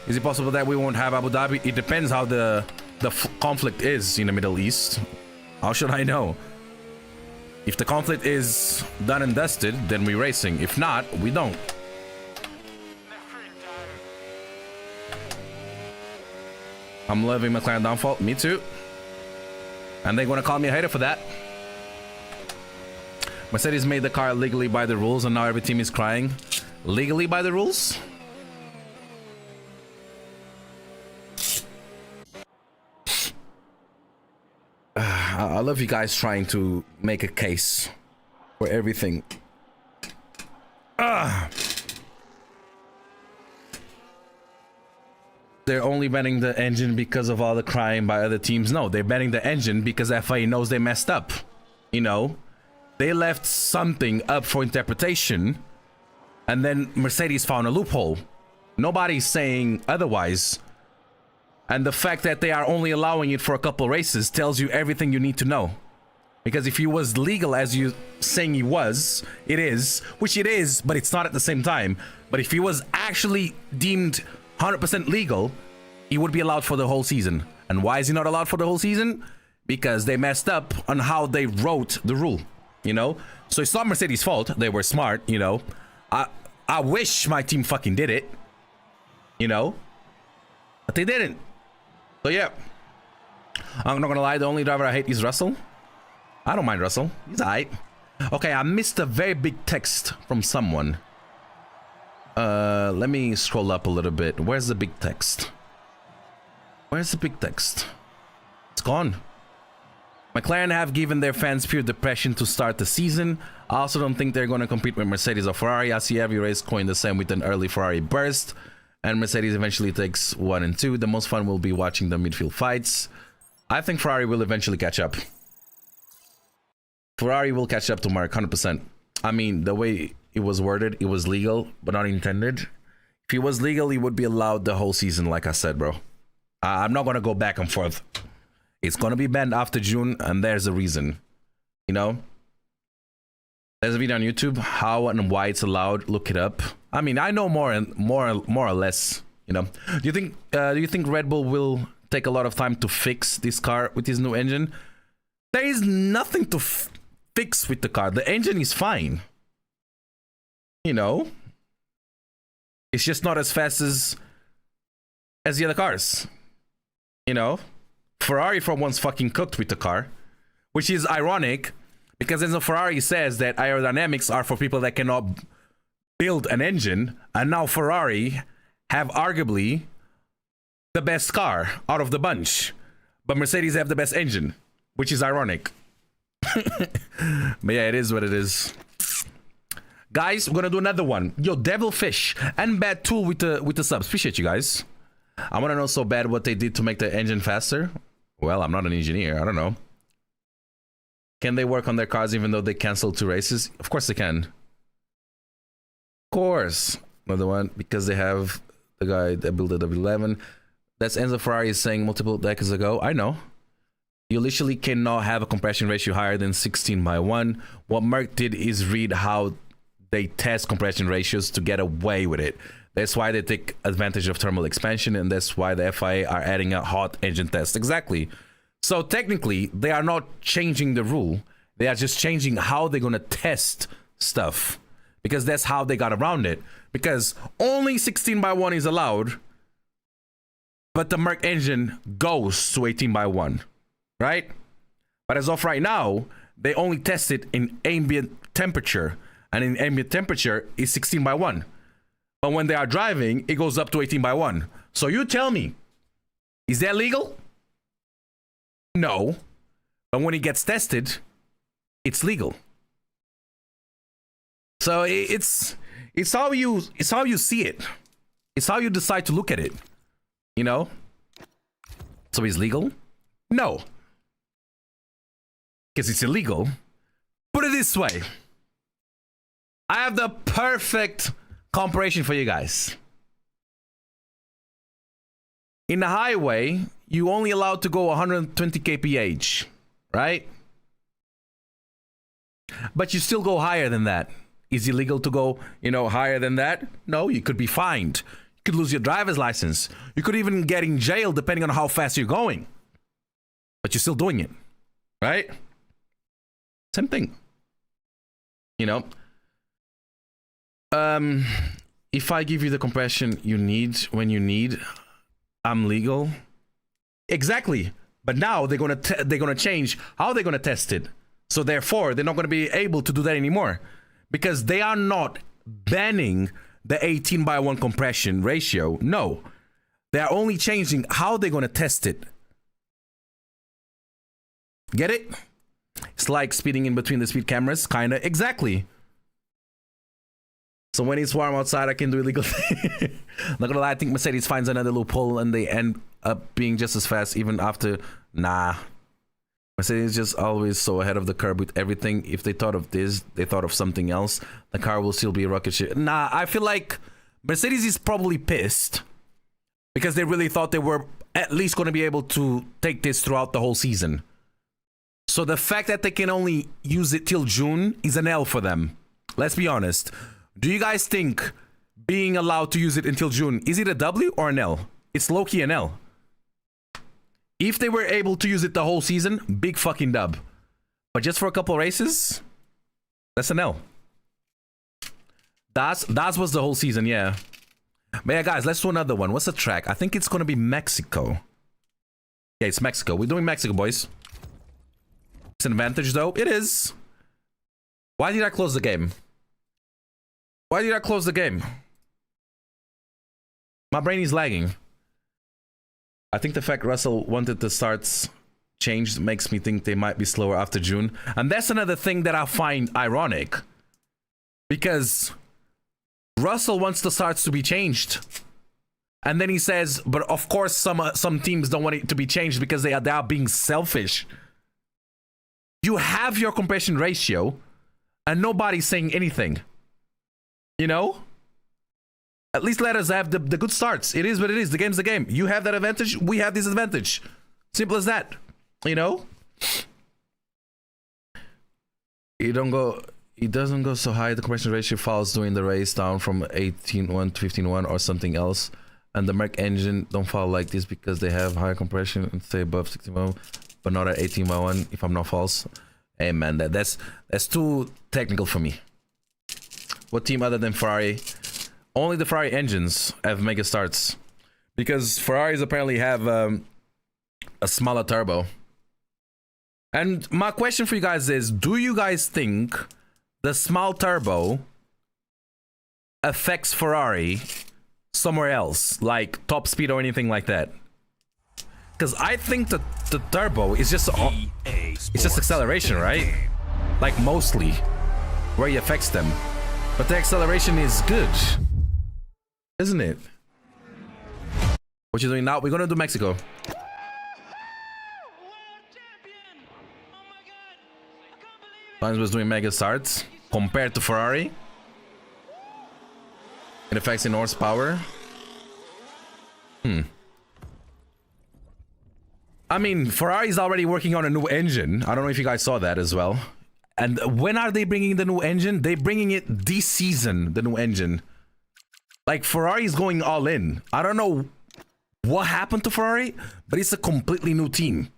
Is it possible that we won't have Abu Dhabi? It depends how the conflict is in the Middle East. How should I know? If the conflict is done and dusted, then we're racing. If not, we don't. I'm loving McLaren downfall. Me too. And they're gonna call me a hater for that. Mercedes made the car legally by the rules, and now every team is crying. Legally by the rules? I love you guys trying to make a case for everything. They're only banning the engine because of all the crying by other teams. No, they're banning the engine because FIA knows they messed up. You know, they left something up for interpretation, and then Mercedes found a loophole. Nobody's saying otherwise. And the fact that they are only allowing it for a couple races tells you everything you need to know. Because if it was legal as you saying it was, it is, which it is, but it's not at the same time. But if it was actually deemed 100% legal, it would be allowed for the whole season. And why is it not allowed for the whole season? Because they messed up on how they wrote the rule, you know? So it's not Mercedes' fault. They were smart, you know? I wish my team fucking did it, you know? But they didn't. So yeah, I'm not gonna lie, the only driver I hate is Russell. I don't mind Russell, he's alright. Okay, I missed a very big text from someone. Let me scroll up a little bit. Where's the big text? Where's the big text? It's gone. McLaren have given their fans pure depression to start the season. I also don't think they're gonna compete with Mercedes or Ferrari. I see every race going the same with an early Ferrari burst. And Mercedes eventually takes 1 and 2. The most fun will be watching the midfield fights. I think Ferrari will eventually catch up. Ferrari will catch up to Mark 100%. I mean, the way it was worded, it was legal, but not intended. If it was legal, it would be allowed the whole season, like I said, bro. I'm not going to go back and forth. It's going to be banned after June, and there's a reason. You know? There's a video on YouTube, how and why it's allowed. Look it up. I mean, I know more or less, you know. Do you think Red Bull will take a lot of time to fix this car with his new engine? There is nothing to fix with the car. The engine is fine. You know, it's just not as fast as the other cars. You know, Ferrari for once fucking cooked with the car, which is ironic because Enzo Ferrari says that aerodynamics are for people that cannot build an engine, and now Ferrari have arguably the best car out of the bunch, but Mercedes have the best engine, which is ironic. But yeah, it is what it is. Guys, we're gonna do another one. Yo, Devilfish and Bad Tool with the subs. Appreciate you guys. I want to know so bad what they did to make the engine faster. Well, I'm not an engineer. I don't know. Can they work on their cars even though they canceled 2 races? Of course they can. Of course. Another one, because they have the guy that built the W11. That's Enzo Ferrari is saying multiple decades ago. I know. You literally cannot have a compression ratio higher than 16:1. What Merc did is read how they test compression ratios to get away with it. That's why they take advantage of thermal expansion, and that's why the FIA are adding a hot engine test. Exactly. So technically, they are not changing the rule. They are just changing how they're going to test stuff, because that's how they got around it. Because only 16:1 is allowed, but the Merc engine goes to 18:1, right? But as of right now, they only test it in ambient temperature, and in ambient temperature is 16:1. But when they are driving, it goes up to 18:1. So you tell me, is that legal? No. But when it gets tested, it's legal. So it's how you see it. It's how you decide to look at it. You know? So is legal? No. Because it's illegal. Put it this way. I have the perfect comparison for you guys. In the highway, you only allowed to go 120 kph, right? But you still go higher than that. Is it legal to go, higher than that? No, you could be fined. You could lose your driver's license. You could even get in jail depending on how fast you're going. But you're still doing it, right? Same thing. If I give you the compression you need when you need, I'm legal. Exactly. But now they're gonna change how they're gonna test it. So therefore, they're not gonna be able to do that anymore, because they are not banning the 18:1 compression ratio. No, they are only changing how they're gonna test it. Get it? It's like speeding in between the speed cameras, kinda. Exactly. So when it's warm outside, I can do illegal things. Not gonna lie, I think Mercedes finds another loophole and they end up being just as fast even after. Nah. Mercedes is just always so ahead of the curve with everything. If they thought of this, they thought of something else. The car will still be a rocket ship. Nah, I feel like Mercedes is probably pissed because they really thought they were at least going to be able to take this throughout the whole season. So the fact that they can only use it till June is an L for them. Let's be honest. Do you guys think being allowed to use it until June, is it a W or an L? It's low-key an L. If they were able to use it the whole season, big fucking dub. But just for a couple races, that's an L. That was the whole season, yeah. But yeah, guys, let's do another one. What's the track? I think it's gonna be Mexico. Yeah, it's Mexico. We're doing Mexico, boys. It's an advantage, though. It is. Why did I close the game? Why did I close the game? My brain is lagging. I think the fact Russell wanted the starts changed makes me think they might be slower after June. And that's another thing that I find ironic. Because Russell wants the starts to be changed. And then he says, but of course some teams don't want it to be changed because they are being selfish. You have your compression ratio and nobody's saying anything. You know? At least let us have the good starts. It is what it is. The game's the game. You have that advantage. We have this advantage. Simple as that. You know? It doesn't go so high. The compression ratio falls during the race down from 18.1 to 15.1 or something else. And the Merc engine don't fall like this because they have higher compression and stay above 16.1, but not at 18.1 if I'm not false. Hey man, that's too technical for me. What team other than Ferrari? Only the Ferrari engines have mega starts, because Ferraris apparently have a smaller turbo. And my question for you guys is, do you guys think the small turbo affects Ferrari somewhere else, like top speed or anything like that? Because I think that the turbo is just it's just acceleration, right? Like mostly where it affects them, but the acceleration is good, isn't it? What you doing now? We're gonna do Mexico. Sainz was doing mega starts compared to Ferrari. It affects in horsepower. I mean, Ferrari's already working on a new engine. I don't know if you guys saw that as well. And when are they bringing the new engine? They're bringing it this season, the new engine. Like, Ferrari's going all in. I don't know what happened to Ferrari, but it's a completely new team.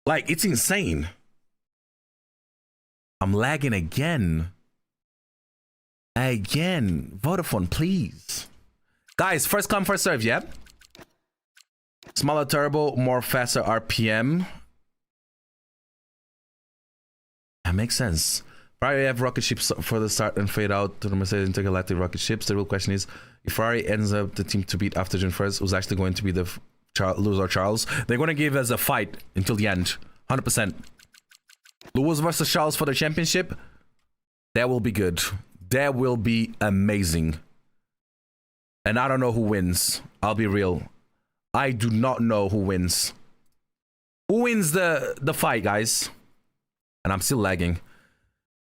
Like, it's insane. I'm lagging again. Again. Vodafone, please. Guys, first come, first serve, yeah? Smaller turbo, more faster RPM. That makes sense. Ferrari have rocket ships for the start and fade out to the Mercedes intergalactic rocket ships. The real question is, if Ferrari ends up the team to beat after June 1st, who's actually going to be the loser Charles? They're going to give us a fight until the end. 100%. Lewis versus Charles for the championship. That will be good. That will be amazing. And I don't know who wins. I'll be real. I do not know who wins. Who wins the fight, guys? And I'm still lagging.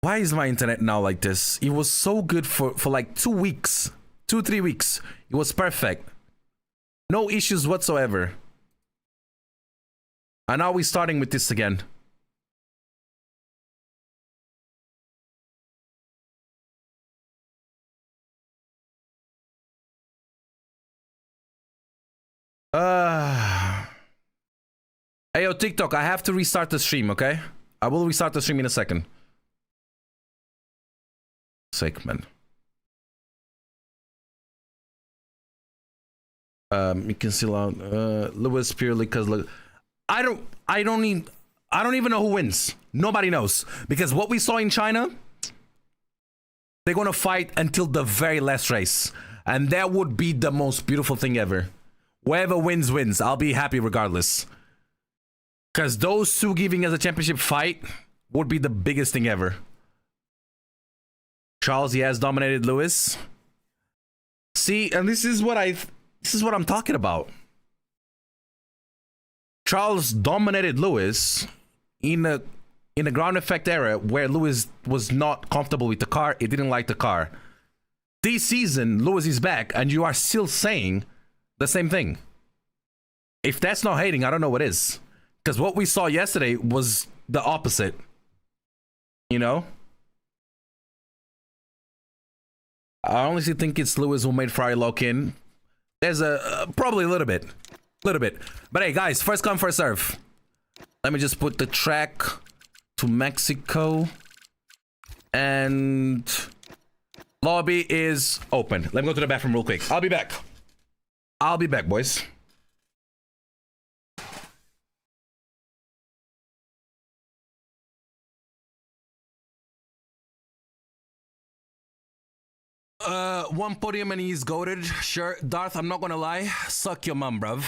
Why is my internet now like this? It was so good for like 2 weeks. 2-3 weeks. It was perfect. No issues whatsoever. And now we're starting with this again. Hey, yo, TikTok, I have to restart the stream, okay? I will restart the stream in a second. Sake, man. You can see Lewis purely because look, I don't even know who wins. Nobody knows, because what we saw in China, they're gonna fight until the very last race, and that would be the most beautiful thing ever. Whoever wins wins. I'll be happy regardless, because those two giving us a championship fight would be the biggest thing ever. Charles, he has dominated Lewis. See, and this is what I'm talking about. Charles dominated Lewis in a ground effect era where Lewis was not comfortable with the car. He didn't like the car. This season, Lewis is back, and you are still saying the same thing. If that's not hating, I don't know what is. Because what we saw yesterday was the opposite. You know? I honestly think it's Lewis who made Ferrari lock in. There's probably a little bit. But hey, guys, first come, first serve. Let me just put the track to Mexico. And lobby is open. Let me go to the bathroom real quick. I'll be back. I'll be back, boys. One podium and he's goated. Sure, Darth, I'm not gonna lie. Suck your mum, bruv.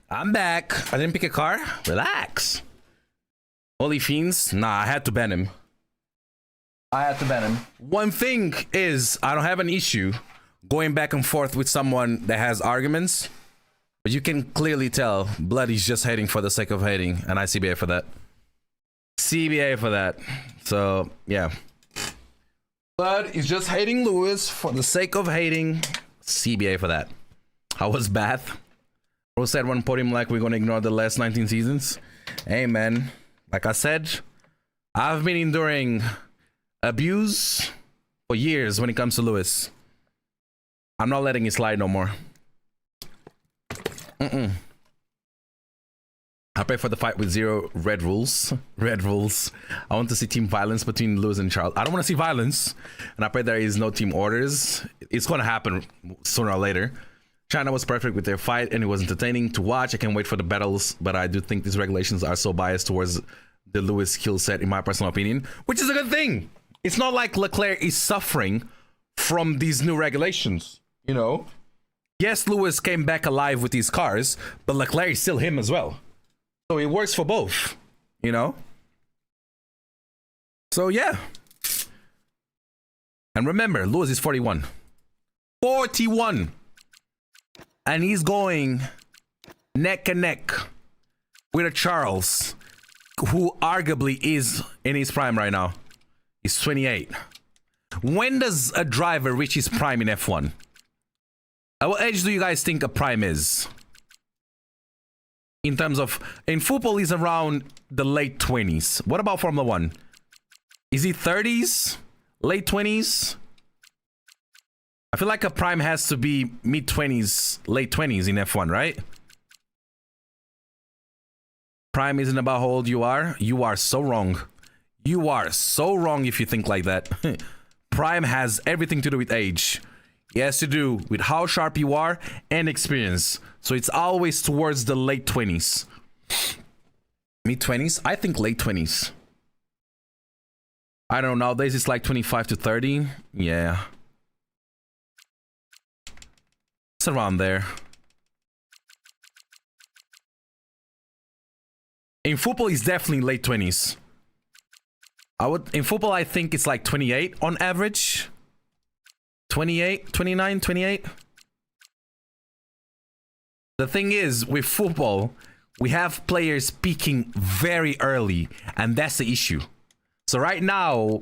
I'm back. I didn't pick a car. Relax. Holy fiends. Nah, I had to ban him. One thing is, I don't have an issue going back and forth with someone that has arguments, but you can clearly tell Bloody's just hating for the sake of hating, and I CBA for that. CBA for that. So, yeah. Blood is just hating Lewis for the sake of hating. CBA for that. How was Bath? Rose said one podium like we're gonna ignore the last 19 seasons. Hey man, like I said, I've been enduring abuse, for years when it comes to Lewis. I'm not letting it slide no more. I pray for the fight with zero red rules. Red rules. I want to see team violence between Lewis and Charles. I don't want to see violence. And I pray there is no team orders. It's going to happen sooner or later. China was perfect with their fight and it was entertaining to watch. I can't wait for the battles, but I do think these regulations are so biased towards the Lewis skill set, in my personal opinion, which is a good thing. It's not like Leclerc is suffering from these new regulations, you know? Yes, Lewis came back alive with these cars, but Leclerc is still him as well. So it works for both, you know? So yeah. And remember, Lewis is 41. 41! And he's going neck and neck with a Charles, who arguably is in his prime right now. He's 28. When does a driver reach his prime in F1? At what age do you guys think a prime is? In terms of, in football, he's around the late 20s. What about Formula 1? Is he 30s? Late 20s? I feel like a prime has to be mid 20s, late 20s in F1, right? Prime isn't about how old you are. You are so wrong. You are so wrong if you think like that. Prime has everything to do with age. It has to do with how sharp you are and experience. So it's always towards the late 20s. Mid 20s? I think late 20s. I don't know. Nowadays it's like 25 to 30. Yeah. It's around there. In football, it's definitely late 20s. In football, I think it's like 28 on average. 28, 29, 28. The thing is, with football, we have players peaking very early, and that's the issue. So right now,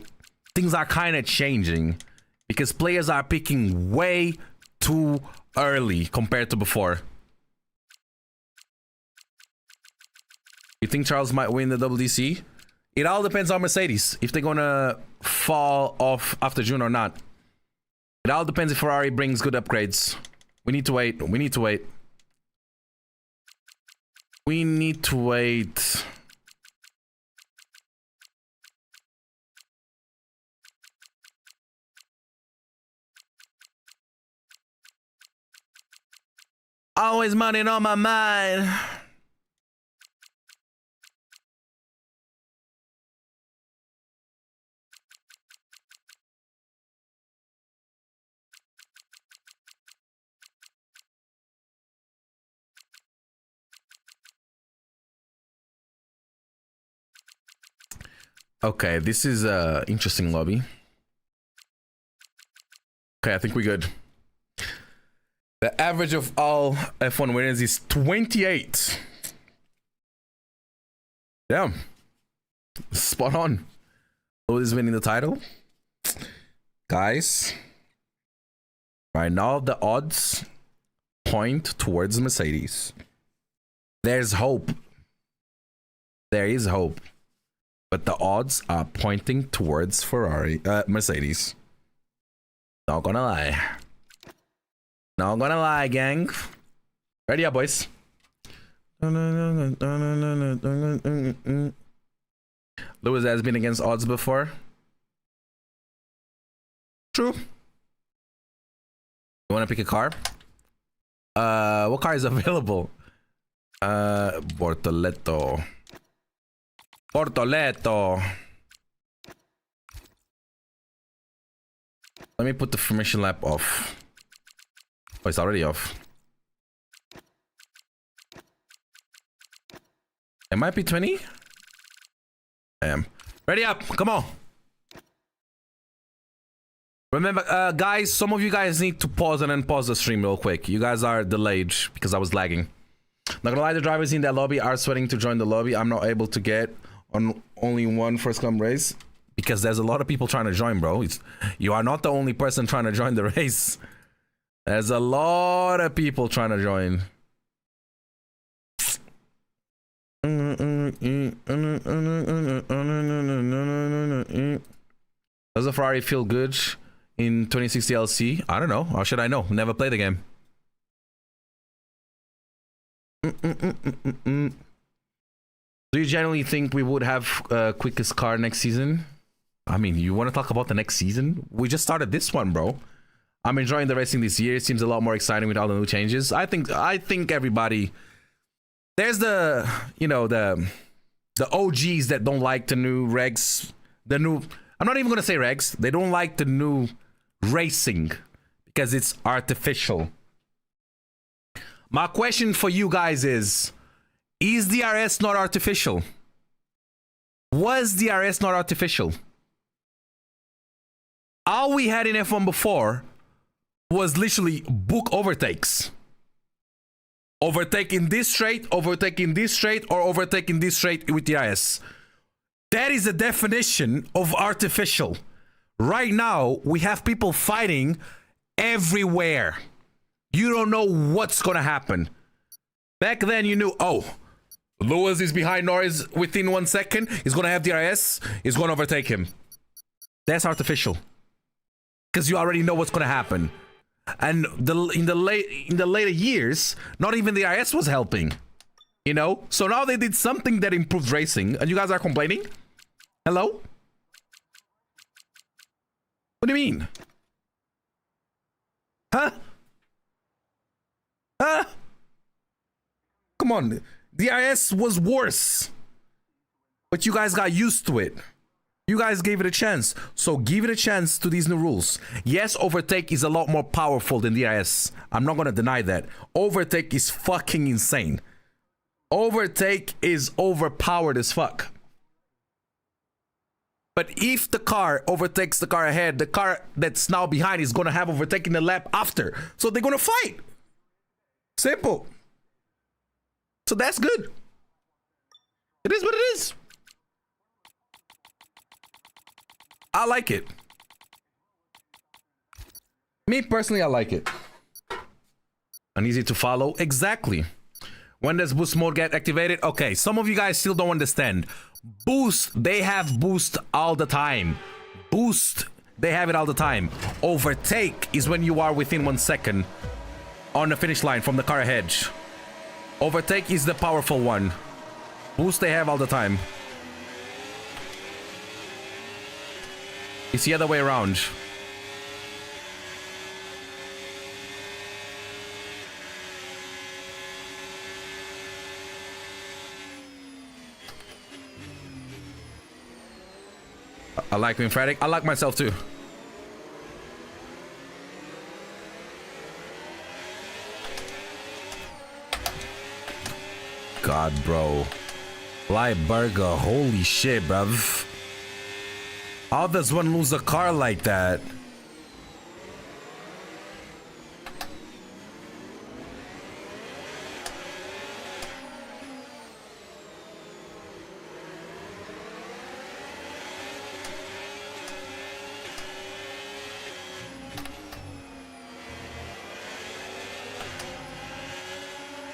things are kind of changing because players are peaking way too early compared to before. You think Charles might win the WDC? It all depends on Mercedes, if they're gonna fall off after June or not. It all depends if Ferrari brings good upgrades. We need to wait. We need to wait. We need to wait. Always money on my mind. Okay, this is a interesting lobby. Okay, I think we're good. The average of all F1 winners is 28. Damn. Spot on. Who is winning the title? Guys, right now the odds point towards Mercedes. There's hope. There is hope. But the odds are pointing towards Mercedes. Not gonna lie. Not gonna lie, gang. Ready up, boys. Lewis has been against odds before. True. You wanna pick a car? What car is available? Bortoleto. Bortoleto. Let me put the formation lap off. Oh, it's already off. It might be 20. I am. Ready up. Come on. Remember, guys, some of you guys need to pause and unpause the stream real quick. You guys are delayed because I was lagging. Not gonna lie, the drivers in that lobby are sweating to join the lobby. I'm not able to get on only one first come race because there's a lot of people trying to join, bro. You are not the only person trying to join the race. There's a lot of people trying to join. Does the Ferrari feel good? in 2060 LC? I don't know. How should I know? Never played the game. Do you generally think we would have quickest car next season? I mean, you want to talk about the next season? We just started this one, bro. I'm enjoying the racing this year. It seems a lot more exciting with all the new changes. I think everybody, there's the, you know, the OGs that don't like the new regs, the new, I'm not even going to say regs. They don't like the new racing because it's artificial. My question for you guys is DRS not artificial? Was DRS not artificial? All we had in F1 before was literally book overtakes. Overtaking this straight, overtaking this straight, or overtaking this straight with DRS. That is the definition of artificial. Right now, we have people fighting everywhere. You don't know what's gonna happen. Back then, you knew, oh, Lewis is behind Norris within 1 second. He's gonna have DRS. He's gonna overtake him. That's artificial, because you already know what's gonna happen. And in the later years, not even the DRS was helping. You know. So now they did something that improved racing, and you guys are complaining. Hello? What do you mean? Huh? Huh? Come on. DRS was worse, but you guys got used to it. You guys gave it a chance, so give it a chance to these new rules. Yes, overtake is a lot more powerful than DRS. I'm not gonna deny that. Overtake is fucking insane. Overtake is overpowered as fuck. But if the car overtakes the car ahead, the car that's now behind is gonna have overtaken the lap after. So they're gonna fight. Simple. So that's good. It is what it is. I like it. Me personally, I like it. And easy to follow. Exactly. When does boost mode get activated? Okay, some of you guys still don't understand. Boost, they have boost all the time. Boost, they have it all the time. Overtake is when you are within 1 second on the finish line from the car ahead. Overtake is the powerful one. Boost they have all the time. It's the other way around. I like being frantic. I like myself too. God, bro. Live burger. Holy shit, bruv. How does one lose a car like that?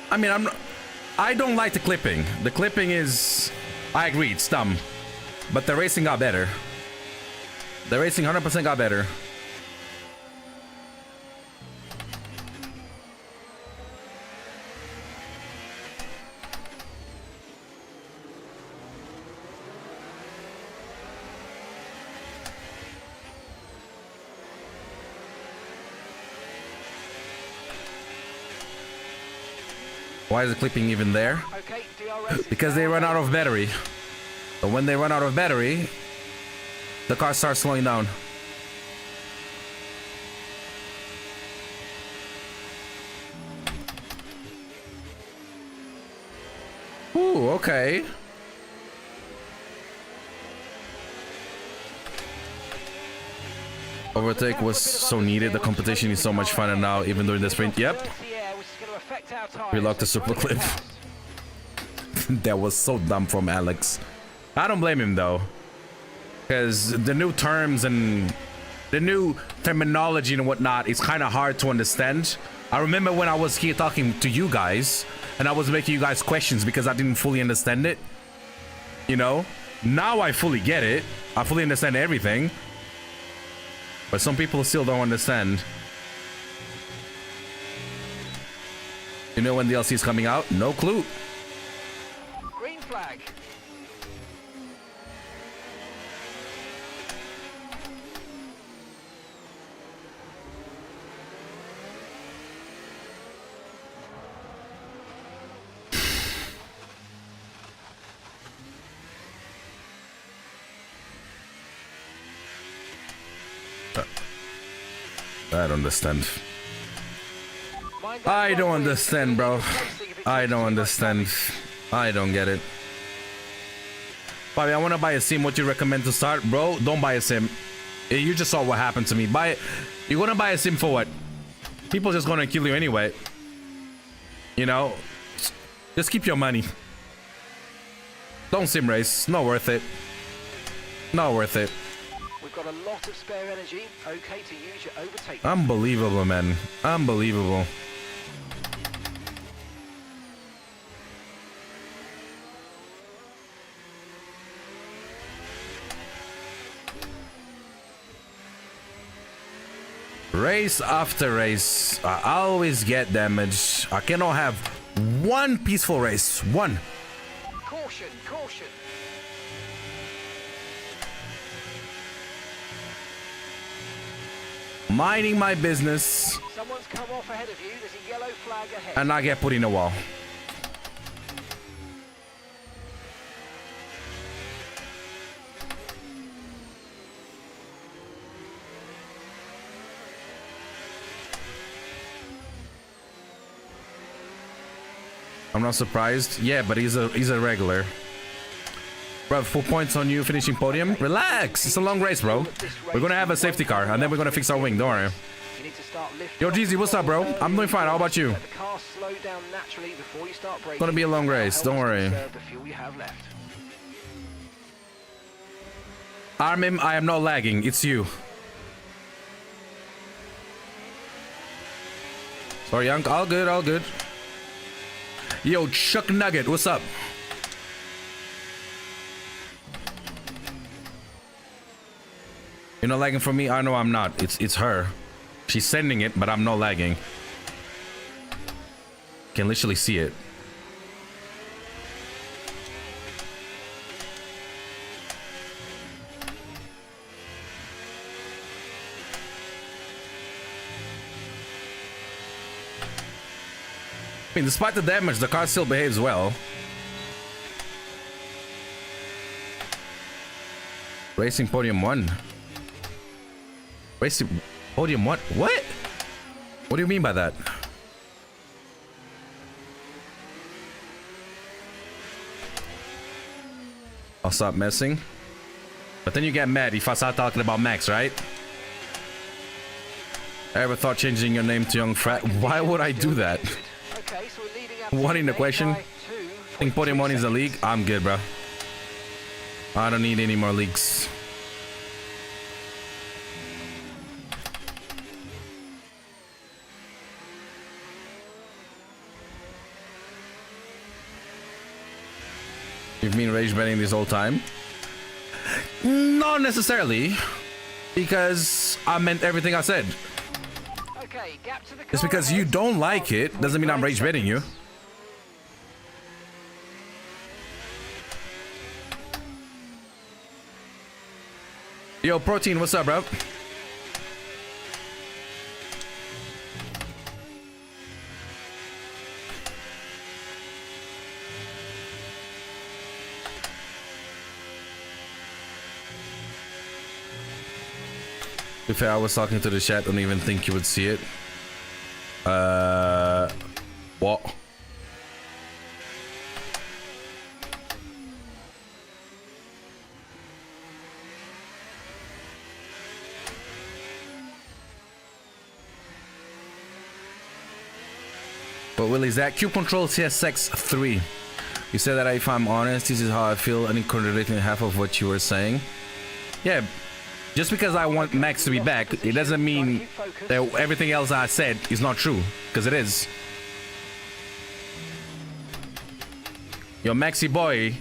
I mean, I don't like the clipping. The clipping is, I agree, it's dumb. But the racing got better. The racing 100% got better. Why is the clipping even there? Okay, DRS Because they run out of battery. But when they run out of battery, the car starts slowing down. Ooh, okay. Overtake was so needed. The competition is so much fun, and now even during the sprint, yep. We locked the super clip. That was so dumb from Alex. I don't blame him though, because the new terms and the new terminology and whatnot is kind of hard to understand. I remember when I was here talking to you guys and I was making you guys questions because I didn't fully understand it. You know, now I fully get it. I fully understand everything. But some people still don't understand. You know when DLC is coming out? No clue. Green flag. I don't understand. I don't understand, bro. I don't understand. I don't get it. Bobby, I want to buy a sim. What you recommend to start? Bro, don't buy a sim. You just saw what happened to me. Buy it. You're going to buy a sim for what? People just going to kill you anyway. You know? Just keep your money. Don't sim race. Not worth it. Not worth it. We've got a lot of spare energy. Okay to use your overtake. Unbelievable, man. Unbelievable. Race after race, I always get damage. I cannot have one peaceful race. One. Caution, caution. Minding my business. Someone's come off ahead of you. There's a yellow flag ahead. And I get put in a wall. I'm not surprised. Yeah, but he's a regular. Bro, 4 points on you finishing podium. Relax. It's a long race, bro. We're gonna have a safety car and then we're gonna fix our wing. Don't worry. Yo, Jeezy, what's up, bro? I'm doing fine. How about you? It's gonna be a long race. Don't worry. Armin, I am not lagging. It's you. Sorry, Young. All good, all good. Yo, Chuck Nugget, what's up? You're not lagging for me? I know I'm not. It's her. She's sending it, but I'm not lagging. Can literally see it. I mean, despite the damage, the car still behaves well. Racing podium 1. Racing podium 1? What? What do you mean by that? I'll stop messing. But then you get mad if I start talking about Max, right? I ever thought changing your name to Young Fat? Why would I do that? Okay, so we're leading up What in the question? I think podium 1 is a league. I'm good, bro. I don't need any more leagues. You've been rage betting this whole time? Not necessarily, because I meant everything I said. Okay, gap to the car Just because you don't like it doesn't mean I'm rage betting you. Yo, Protein, what's up, bro? To be fair, I was talking to the chat, don't even think you would see it. What? But Willie, Zach, Q Control CSX 3. You said that if I'm honest, this is how I feel, and contradicting half of what you were saying. Yeah. Just because I want Max to be back, it doesn't mean that everything else I said is not true, because it is. Your Maxi boy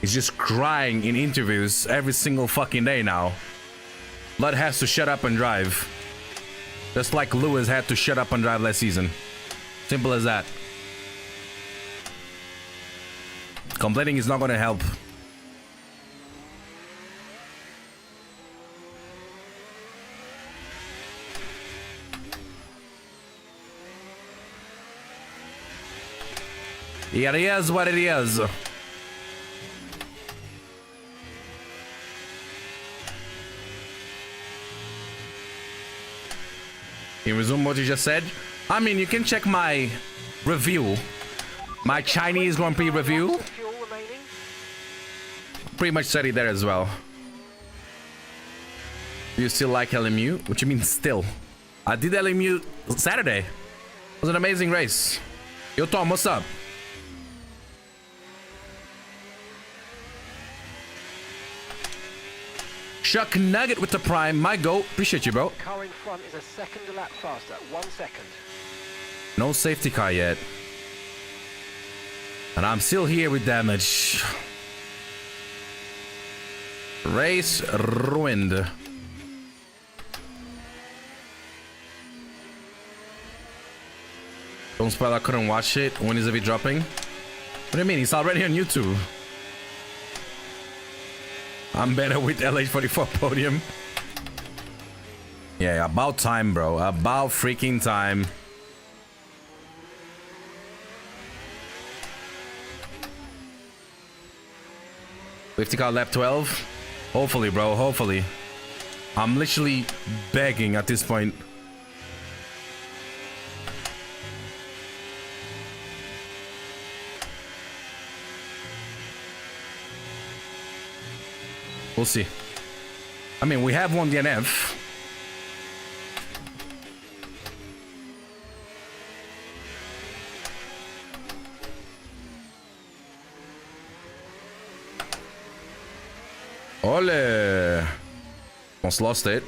is just crying in interviews every single fucking day now. Blood has to shut up and drive. Just like Lewis had to shut up and drive last season. Simple as that. Complaining is not going to help. It is what it is. You resume what you just said? I mean, you can check my review. My Chinese Grand Prix review. Pretty much said it there as well. Do you still like LMU? What you mean still? I did LMU Saturday. It was an amazing race. Yo, Tom, what's up? Chuck Nugget with the prime. My goat. Appreciate you, bro. The car in front is a second a lap faster. 1 second. No safety car yet. And I'm still here with damage. Race ruined. Don't spoil, I couldn't watch it. When is it dropping? What do you mean? It's already on YouTube. I'm better with LH44 podium. Yeah, about time, bro. About freaking time. Safety car lap 12. Hopefully, bro. Hopefully. I'm literally begging at this point. We'll see. I mean, we have won the NF. Ole! Almost lost it.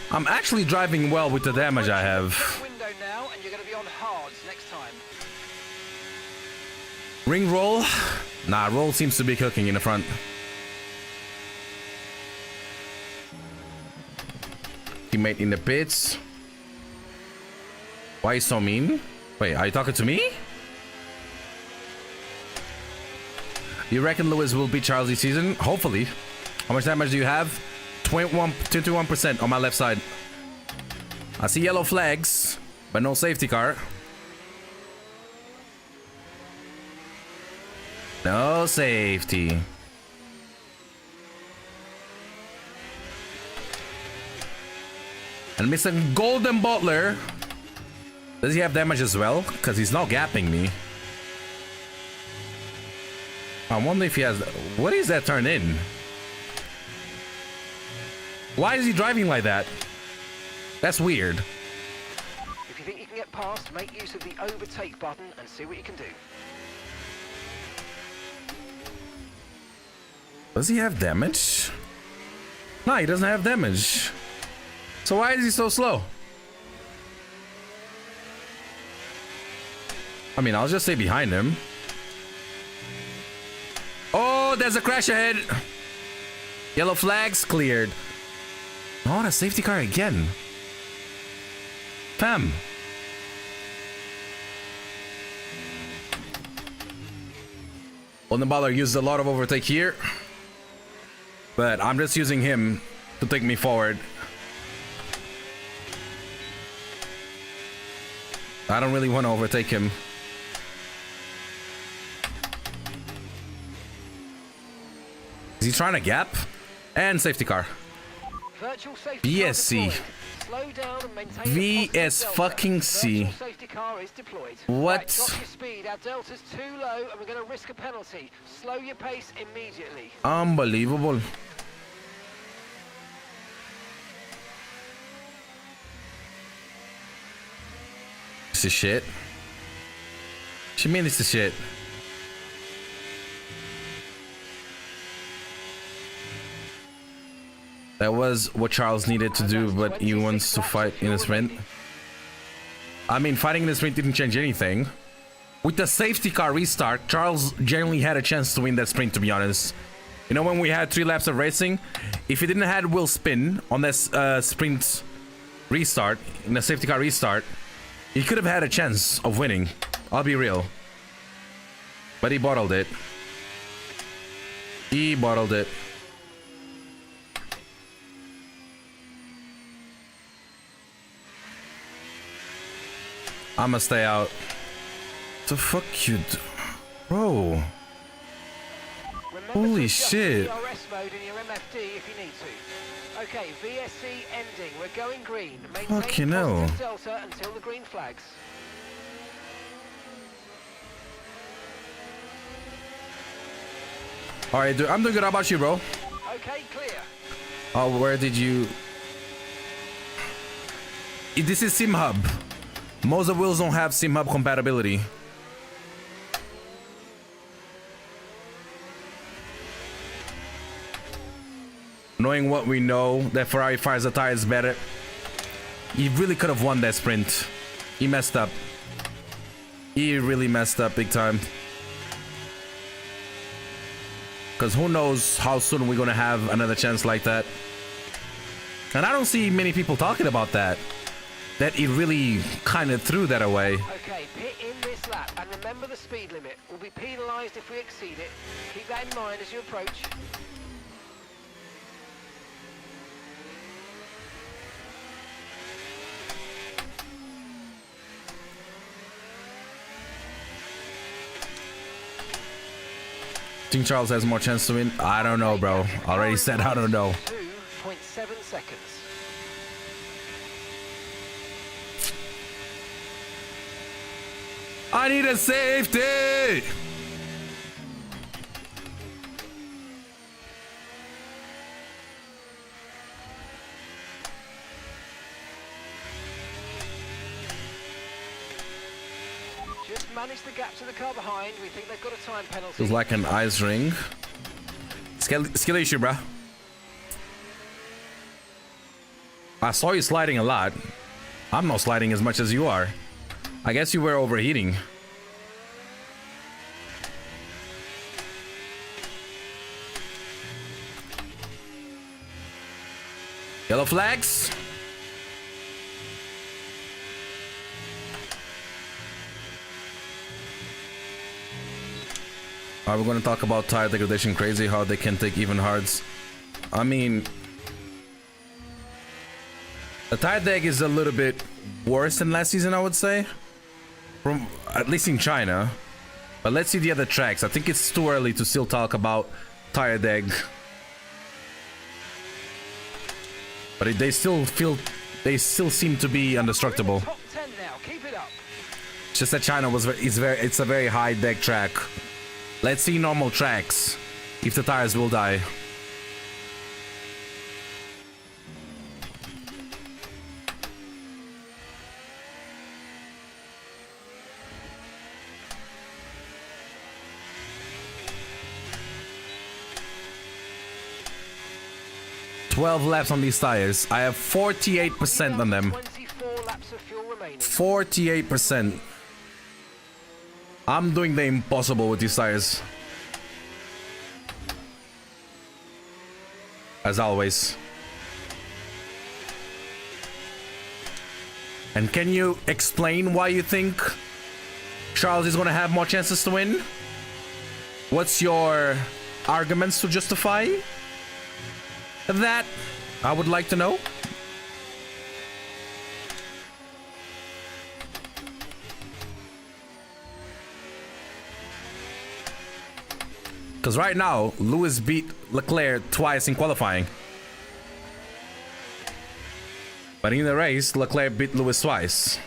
I'm actually driving well with the damage I have. Window now, and you're going to be on hards next time. Ring roll? Nah, roll seems to be cooking in the front. Teammate in the pits. Why you so mean? Wait, are you talking to me? You reckon Lewis will beat Charles this season? Hopefully. How much damage do you have? 21% on my left side. I see yellow flags, but no safety car. No safety. And Mr. Golden Butler. Does he have damage as well? Because he's not gapping me. I wonder if he has... What is that turn in? Why is he driving like that? That's weird. If you think you can get past, make use of the overtake button and see what you can do. Does he have damage? No, he doesn't have damage. So why is he so slow? I mean, I'll just stay behind him. Oh, there's a crash ahead. Yellow flags cleared. Oh, a safety car again. Fam. Golden Baller used a lot of overtake here. But I'm just using him to take me forward. I don't really want to overtake him. Is he trying to gap? And safety car. Virtual safety VSC. Slow down and maintain VS fucking C. safety car is deployed. What? Right, drop your speed. Our delta's too low and we're going to risk a penalty. Slow your pace immediately. Unbelievable. This is shit. What you mean this is shit? That was what Charles needed to do, but he wants to fight in a sprint. I mean, fighting in a sprint didn't change anything. with the safety car restart, Charles genuinely had a chance to win that sprint, to be honest. You know, when we had 3 laps of racing, if he didn't have wheel spin on this sprint restart, in the safety car restart, he could have had a chance of winning. I'll be real. But he bottled it. He bottled it. I'ma stay out. The fuck you do? Bro. Holy shit. DRS mode in your MFD if you need to. Okay, VSC ending. We're going green. Fucking Maintain hell. positive delta until the green flags. Alright, dude, I'm doing good. How about you, bro? Okay, clear. Oh, where did you... This is SimHub. Most of wheels don't have SimHub compatibility. Knowing what we know, that Ferrari fires the tires better, he really could have won that sprint. He messed up. He really messed up big time. Because who knows how soon we're going to have another chance like that. And I don't see many people talking about that. That he really kind of threw that away. Okay, pit in this lap and remember the speed limit. We'll be penalised if we exceed it. Keep that in mind as you approach. Think Charles has more chance to win? I don't know, bro. Already said I don't know. 2.7 seconds. I need a safety! Just manage the gap to the car behind. We think they've got a time penalty. Feels like an ice ring. Skill issue, bro. I saw you sliding a lot. I'm not sliding as much as you are. I guess you were overheating. Yellow flags. Are we going to talk about tire degradation crazy? How they can take even hards? I mean, the tire deg is a little bit worse than last season, I would say. From at least in China. But let's see the other tracks. I think it's too early to still talk about tire deg. But they still seem to be indestructible. Top 10 now. Keep it up. It's just that China it's a very high deg track. Let's see normal tracks if the tires will die. $12 laps on these tires. I have 48% on them. 24 laps of fuel remaining. 48%. I'm doing the impossible with these tires. As always. And can you explain why you think Charles is going to have more chances to win? What's your arguments to justify that? I would like to know. Because right now, Lewis beat Leclerc twice in qualifying. But in the race, Leclerc beat Lewis twice.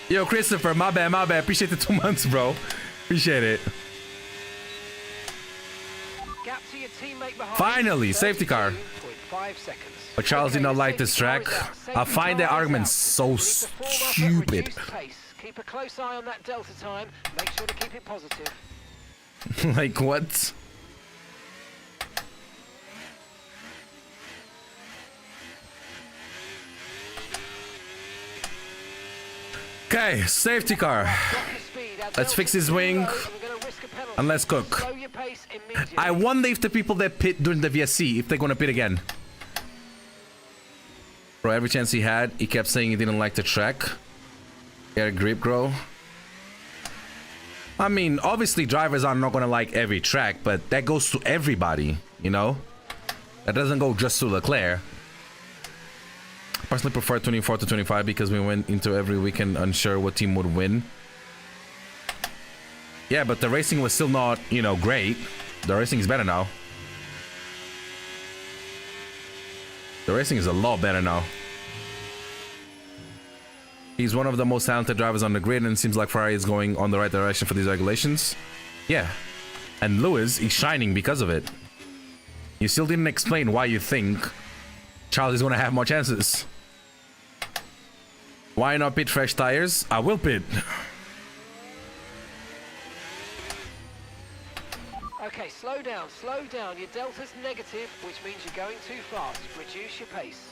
Yo, Christopher, my bad. Appreciate the 2 months, bro. Appreciate it. Gap to your teammate behind. Finally, safety car. 32.5 seconds. But Charles did not like this safety car track. is out. Safety I find car the is argument out. so We need to form up at stupid. reduced pace. Keep a close eye on that delta time. Make sure to keep it positive. Like what? Okay, safety car. Let's fix his wing and let's cook. I wonder if the people that pit during the VSC, if they're gonna pit again. Bro, every chance he had, he kept saying he didn't like the track. Air grip grow. I mean, obviously drivers are not gonna like every track, but that goes to everybody, you know? That doesn't go just to Leclerc. Personally prefer 24 to 25 because we went into every weekend unsure what team would win. Yeah, but the racing was still not, you know, great. The racing is better now. The racing is a lot better now. He's one of the most talented drivers on the grid, and it seems like Ferrari is going on the right direction for these regulations. Yeah. And Lewis is shining because of it. You still didn't explain why you think Charles is going to have more chances. Why not pit fresh tires? I will pit. Okay, slow down, slow down. Your delta's negative, which means you're going too fast. Reduce your pace.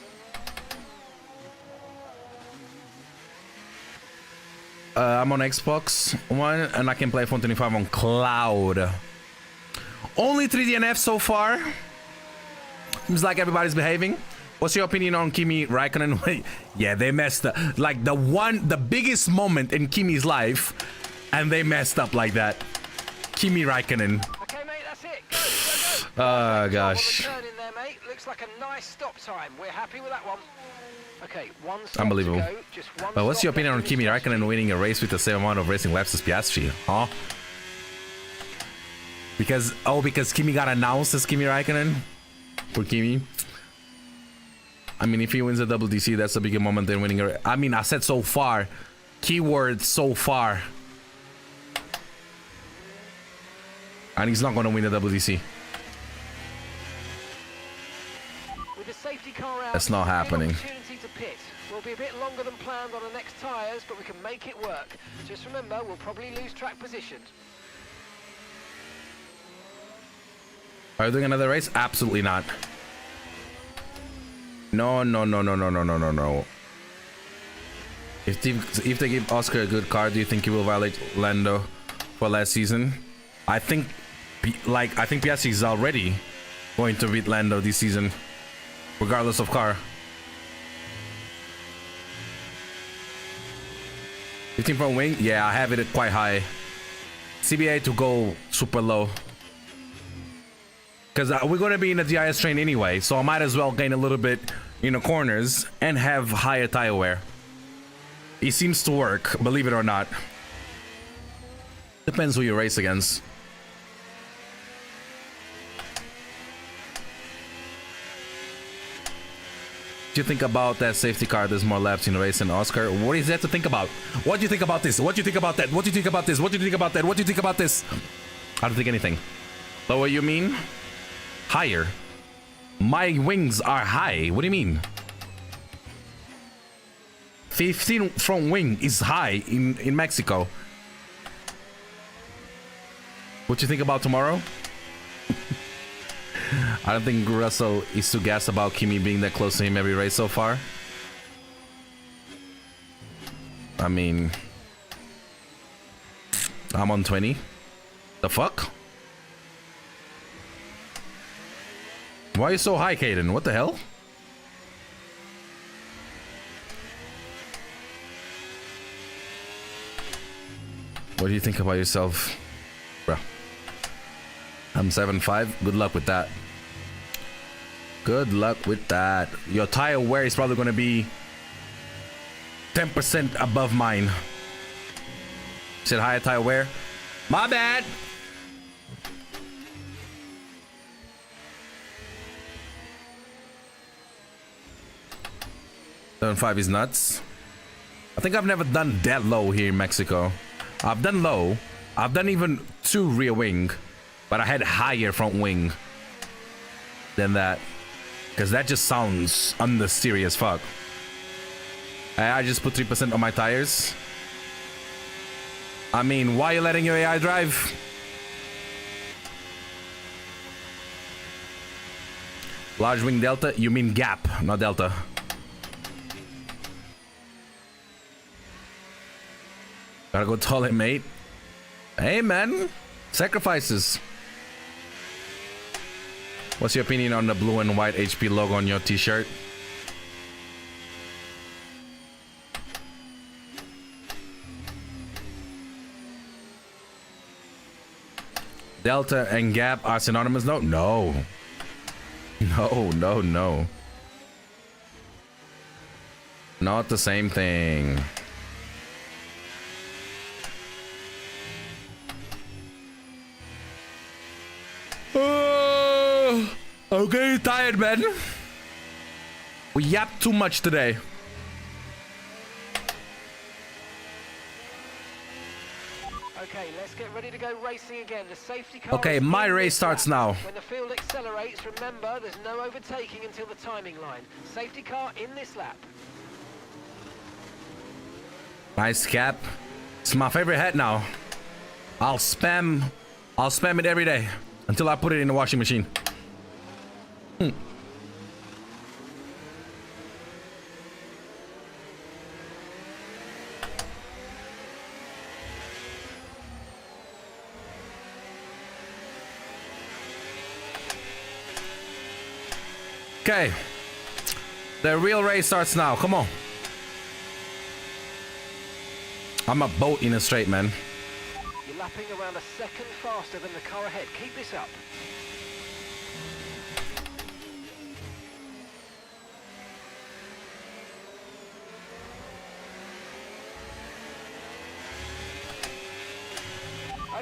I'm on Xbox One and I can play F1 25 on cloud. Only 3 DNF so far. Seems like everybody's behaving. What's your opinion on Kimi Raikkonen? Yeah, they messed up. Like the biggest moment in Kimi's life, and they messed up like that. Kimi Raikkonen. Okay, mate, that's it. Go, go, go. Oh gosh. Turn in there, mate. Looks like a nice stop time. We're happy with that one. Okay, one stop Unbelievable. to go. Just one But what's your stop opinion on left in Kimi the Raikkonen winning a race with the same amount of racing laps as Piastri? Huh? Because Kimi got announced as Kimi Raikkonen? For Kimi? I mean, if he wins a double DC, that's a bigger moment than winning a... I mean, I said so far. Keyword so far. And he's not going to win a double DC. With the safety car out, That's not happening. opportunity to pit. We'll be a bit longer than planned on the next tyres, but we can make it work. Just remember, we'll probably lose track position. Are you doing another race? Absolutely not. No, no, no, no, no, no, no, no, no. If they give Oscar a good car, do you think he will violate Lando for last season? I think Piastri is already going to beat Lando this season, regardless of car. 15 front wing? Yeah, I have it at quite high. CBA to go super low. Because we're going to be in a DIS train anyway, so I might as well gain a little bit in the corners and have higher tire wear. It seems to work, believe it or not. Depends who you race against. What do you think about that safety car? There's more laps in the race than Oscar. What is there to think about? What do you think about this? What do you think about that? What do you think about this? What do you think about that? What do you think about this? I don't think anything. Lower, you mean? Higher. My wings are high. What do you mean? 15 front wing is high in Mexico. What do you think about tomorrow? I don't think Russell is too gassed about Kimi being that close to him every race so far. I mean, I'm on 20. The fuck? Why are you so high, Caden? What the hell? What do you think about yourself, bro? I'm 7'5". Good luck with that. Good luck with that. Your tire wear is probably going to be 10% above mine. Said higher tire wear. My bad. .5 is nuts. I think I've never done that low here in Mexico. I've done low. I've done even 2 rear wing, but I had higher front wing than that, because that just sounds understeery as fuck. I just put 3% on my tires. I mean, why are you letting your AI drive? Large wing delta? You mean gap, not delta. Gotta go toilet, mate. Hey, man. Sacrifices. What's your opinion on the blue and white HP logo on your t-shirt? Delta and Gap are synonymous? No. No. No, no, no. Not the same thing. I'm getting tired, man. We yapped too much today. Okay, let's get ready to go racing again. The safety car. Okay, my race starts now. When the field accelerates, remember there's no overtaking until the timing line. Safety car in this lap. Nice cap. It's my favorite hat now. I'll spam it every day until I put it in the washing machine. Okay, the real race starts now. Come on. I'm a boat in a straight, man. You're lapping around a second faster than the car ahead. Keep this up.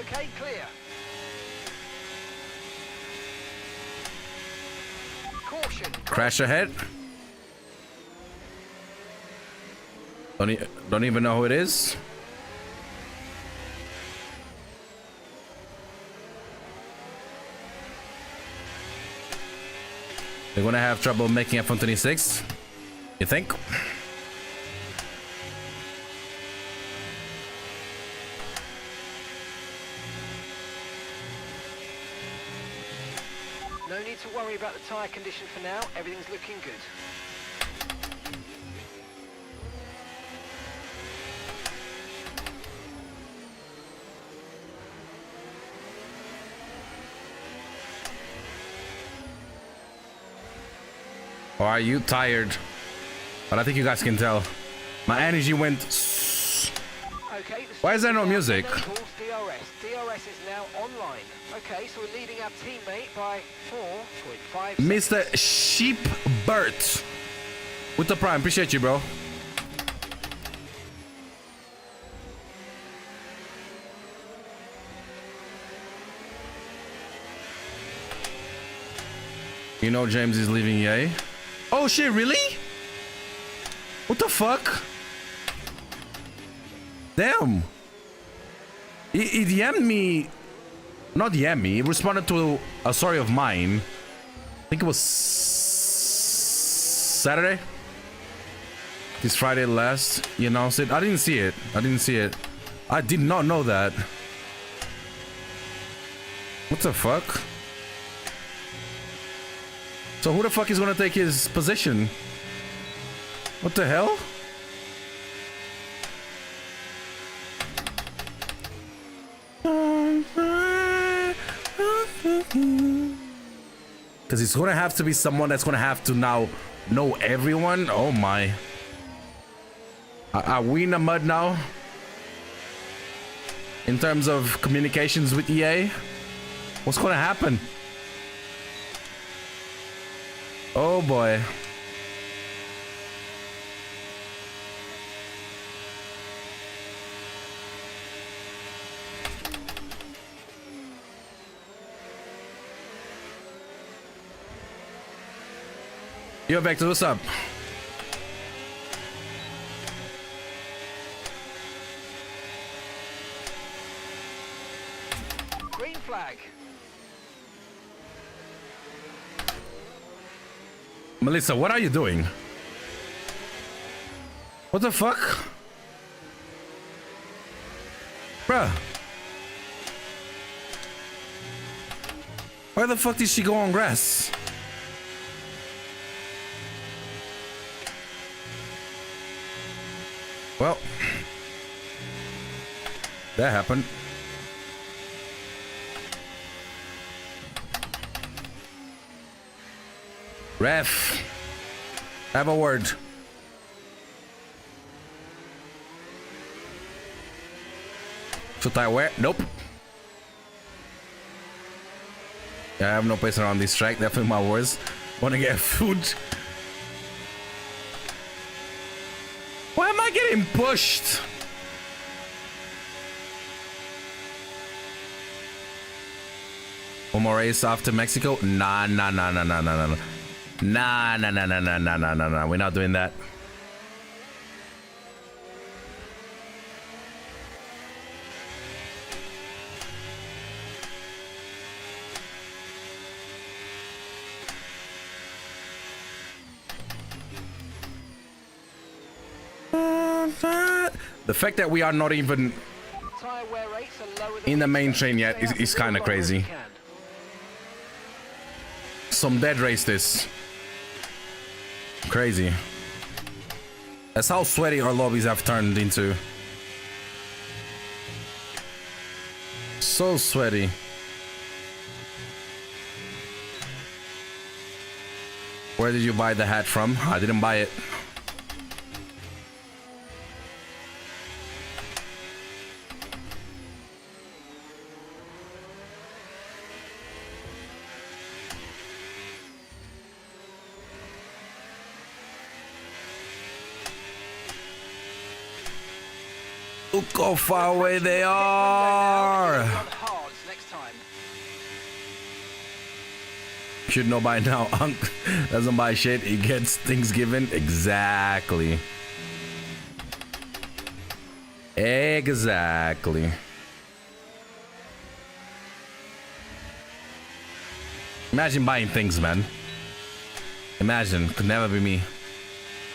Okay, clear. Caution. Crash ahead. Don't even know who it is. They're gonna have trouble making F-126. You think? No need to worry about the tyre condition for now. Everything's looking good. Or are you tired? But I think you guys can tell. My energy went. Okay, Why is there no music? DRS is now online. Okay, so we're leading our teammate by 4.5 Mr. Sheepbert with the prime. Appreciate you, bro. You know James is leaving, yay? Oh shit, really? What the fuck? Damn. He DM'd me. Not DM'd me. He responded to a story of mine. I think it was Saturday. This Friday last. You announced it. I didn't see it. I didn't see it. I did not know that. What the fuck? So who the fuck is gonna take his position? What the hell? Because it's gonna have to be someone that's gonna have to now know everyone. Oh my. Are we in the mud now? In terms of communications with EA? What's gonna happen? Oh boy. Yo, Vector, what's up? Green flag. Melissa, what are you doing? What the fuck? Bruh. Where the fuck did she go on grass? Well. That happened. Ref, have a word. Should I wear? Nope. Yeah, I have no place around this track. Definitely my words. Wanna get food. Why am I getting pushed? One more race after Mexico? Nah. Nah. We're not doing that. The fact that we are not even in the main train yet is kind of crazy. Some dead race this. Crazy. That's how sweaty our lobbies have turned into. So sweaty. Where did you buy the hat from? I didn't buy it. Look how far away they are. Should know by now. Unc doesn't buy shit. He gets things given. Exactly. Exactly. Imagine buying things, man. Imagine. Could never be me.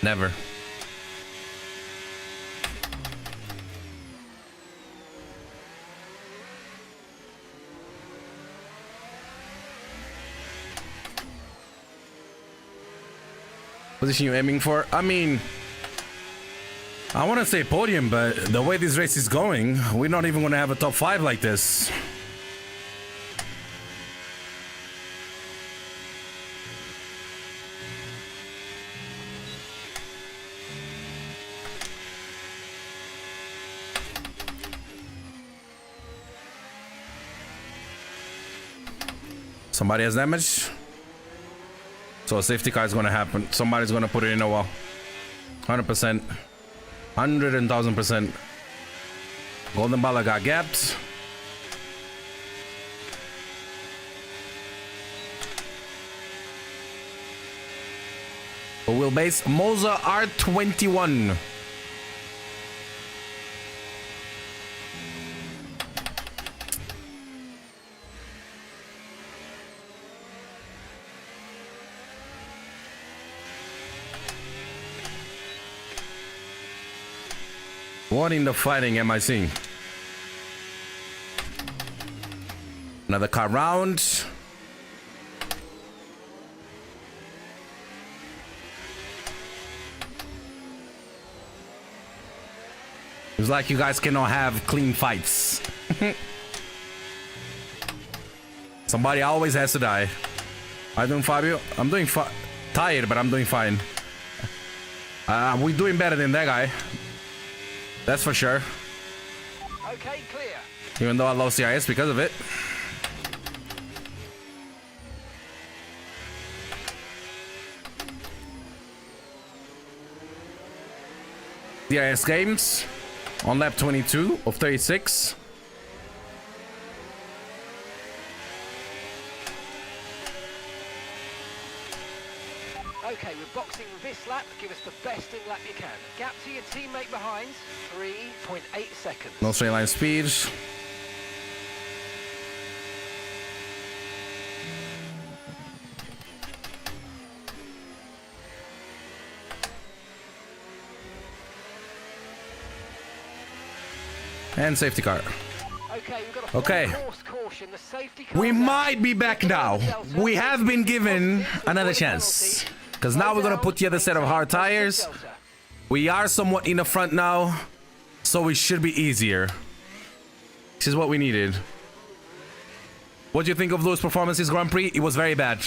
Never. Position you aiming for? I mean, I want to say podium, but the way this race is going, we're not even going to have a top 5 like this. Somebody has damage. So a safety car is going to happen. Somebody's going to put it in a wall. 100%. 100,000%. Golden Bala got gapped. Wheelbase. Moza R21. What in the fighting am I seeing? Another car round. It's like you guys cannot have clean fights. Somebody always has to die. How you doing, Fabio? I'm doing tired, but I'm doing fine. We're doing better than that guy. That's for sure. Okay, clear. Even though I lost CIS because of it. CIS games on lap 22 of 36. Okay, we're boxing this lap. Give us the best in lap you can. Gap to your teammate behind, 3.8 seconds. No straight line speed. And safety car. Okay, we've got a Okay. course caution. The safety car We might be back now. We have been given another chance. Because now we're going to put the other set of hard tires. We are somewhat in the front now. So it should be easier. This is what we needed. What do you think of Lewis' performance this Grand Prix? It was very bad.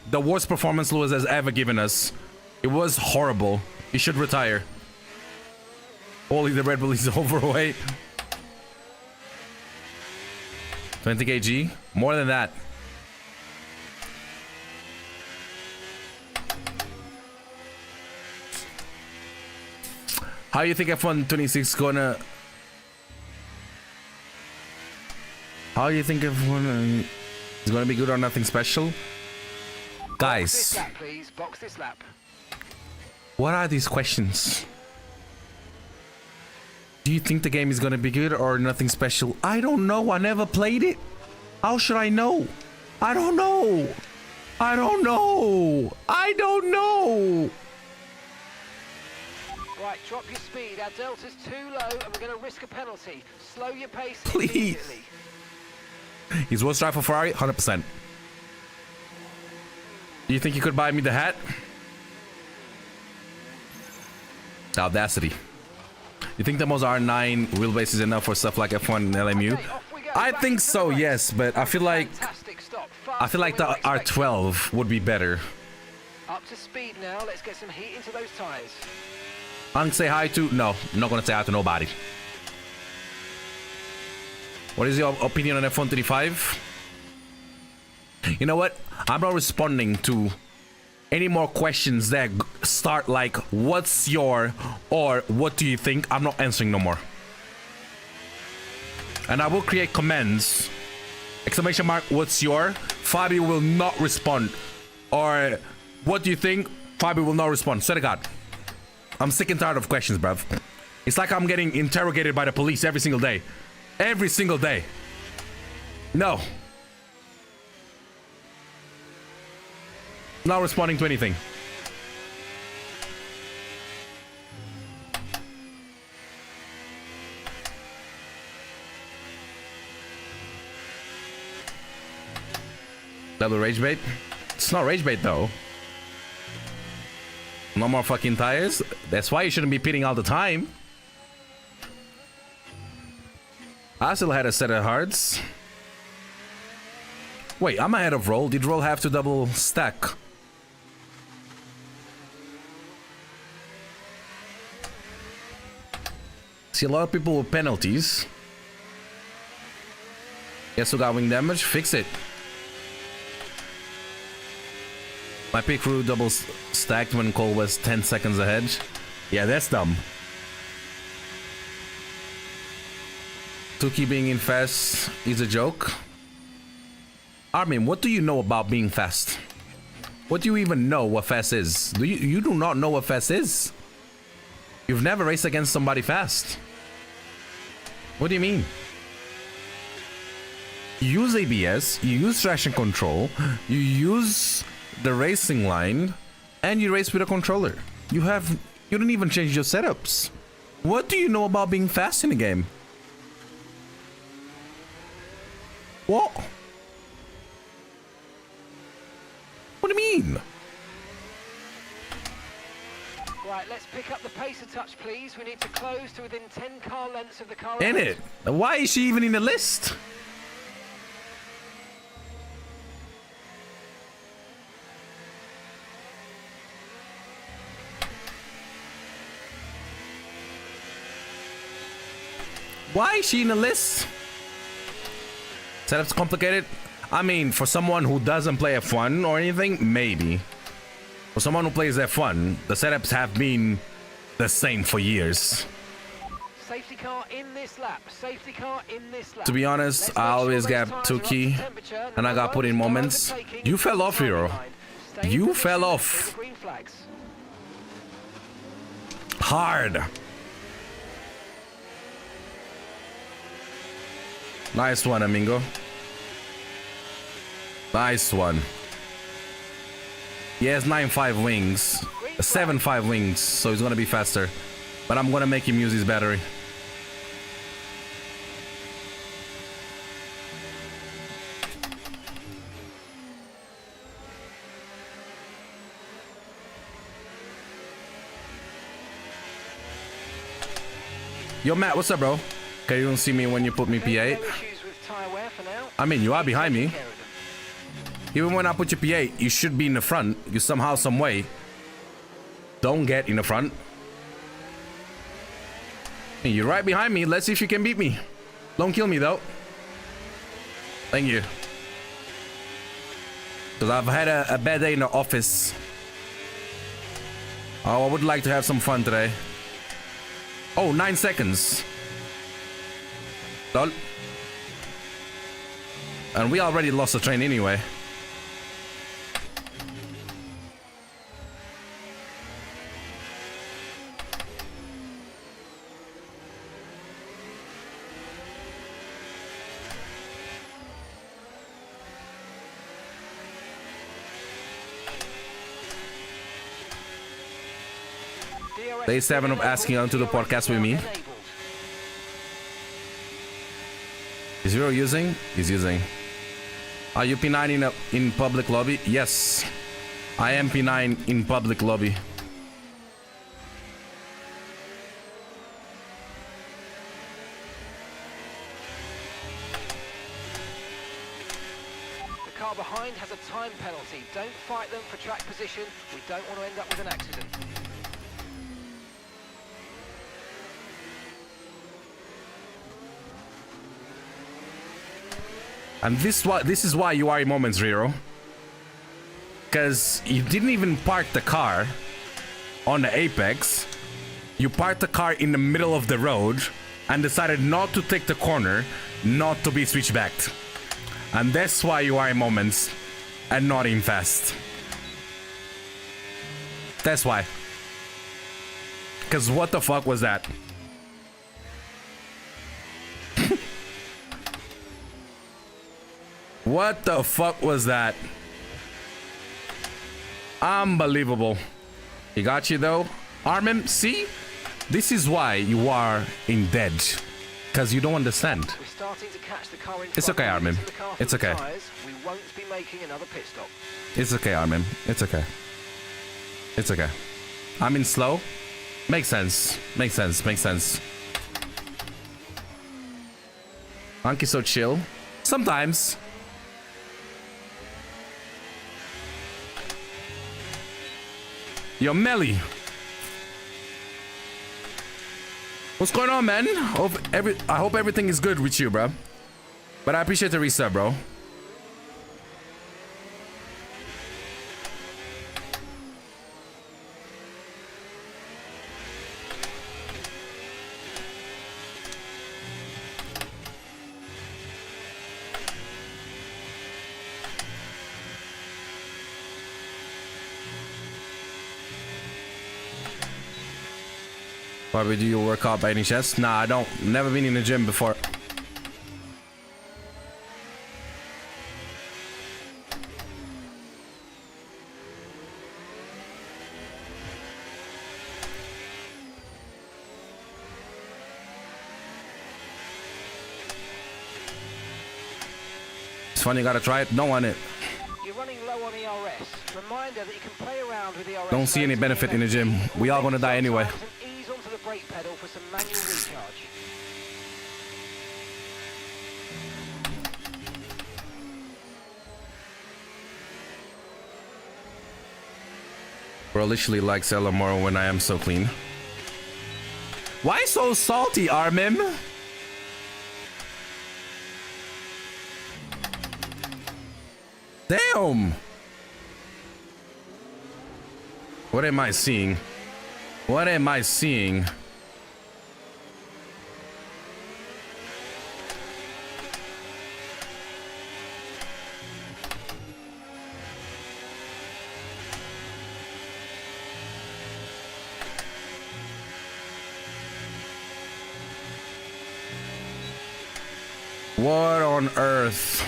The worst performance Lewis has ever given us. It was horrible. He should retire. Holy, the Red Bull is overweight. 20 kg? More than that. How you think F1 26 gonna... How you think F1 is gonna be good or nothing special? Guys. Box this lap, please. Box this lap. What are these questions? Do you think the game is gonna be good or nothing special? I don't know. I never played it. How should I know? I don't know. I don't know. I don't know. Right, drop your speed. Our delta's too low and we're going to risk a penalty. Slow your pace Please. immediately. He's worst drive for Ferrari? 100%. Do you think you could buy me the hat? The audacity. You think the Mozart 9 wheelbase is enough for stuff like F1 and LMU? Okay, off we go. I Back think into so, the race. yes, but I feel like Fantastic stop. the R12 would be better. Up to speed now. Let's get some heat into those tyres. I'm gonna say hi to... No, I'm not gonna say hi to nobody. What is your opinion on F1 35? You know what? I'm not responding to any more questions that start like, what's your, or what do you think? I'm not answering no more. And I will create comments. Exclamation mark, what's your? Fabio will not respond. Or, what do you think? Fabio will not respond. Swear to God. I'm sick and tired of questions, bruv. It's like I'm getting interrogated by the police every single day. Every single day. No. Not responding to anything. Double rage bait? It's not rage bait though. No more fucking tires. That's why you shouldn't be pitting all the time. I still had a set of hards. Wait, I'm ahead of Roll. Did Roll have to double stack? See a lot of people with penalties. Guess who got wing damage? Fix it. My pit crew double stacked when Cole was 10 seconds ahead. Yeah, that's dumb. Tuki being in fast is a joke. Armin, what do you know about being fast? What do you even know what fast is? You do not know what fast is? You've never raced against somebody fast. What do you mean? You use ABS, you use traction control, you use the racing line, and you race with a controller. You don't even change your setups. What do you know about being fast in the game? What? What do you mean? Right, let's pick up the pace a touch, please. We need to close to within 10 car lengths of the car. In it. Why is she even in the list? Why is she in the list? Setup's complicated. I mean, for someone who doesn't play F1 or anything, maybe. For someone who plays F1, the setups have been the same for years. Safety car in this lap. Safety car in this lap. To be honest, I always get Tuki, and I got put in moments. You fell off, hero. You fell off. Hard. Nice one, Amingo. Nice one. He has 9.5 wings. 7.5 wings, so he's gonna be faster. But I'm gonna make him use his battery. Yo, Matt, what's up, bro? Okay, you don't see me when you put me No P8. issues with tyre wear for now. I mean, you are behind me. Take care of them. Even when I put you P8, you should be in the front. You somehow, some way, don't get in the front. And you're right behind me. Let's see if you can beat me. Don't kill me, though. Thank you. Because I've had a bad day in the office. Oh, I would like to have some fun today. Oh, 9 seconds. Lol. And we already lost the train anyway. Day 7 of asking onto the podcast with me. Is Zero using? He's using. Are you P9 in public lobby? Yes. I am P9 in public lobby. The car behind has a time penalty. Don't fight them for track position. We don't want to end up with an accident. And this is why you are in moments, Riro. Because you didn't even park the car on the apex. You parked the car in the middle of the road and decided not to take the corner, not to be switchbacked. And that's why you are in moments and not in fast. That's why. Because what the fuck was that? What the fuck was that? Unbelievable. He got you though. Armin, see? This is why you are in dead. Because you don't understand. We're starting to catch the car in It's front okay, of Armin. the car It's from the okay. tyres. We won't be making another pit stop. It's okay, Armin. It's okay. It's okay. I'm in slow. Makes sense. Makes sense. Makes sense. Monkey's so chill. Sometimes. Yo, Melly. What's going on, man? I hope everything is good with you, bro. But I appreciate the reset, bro. Probably do you work out by any chance? Nah, I don't. Never been in the gym before. It's fun, you gotta try it. Don't want it. You're running low on ERS. Reminder that you can play around with ERS. Don't see any modes benefit in the gym. We all gonna die anyway. sometimes and ease onto the brake pedal for some manual recharge. Bro literally likes Ella more when I am so clean. Why so salty, Armin? Damn! What am I seeing? What am I seeing? What on earth?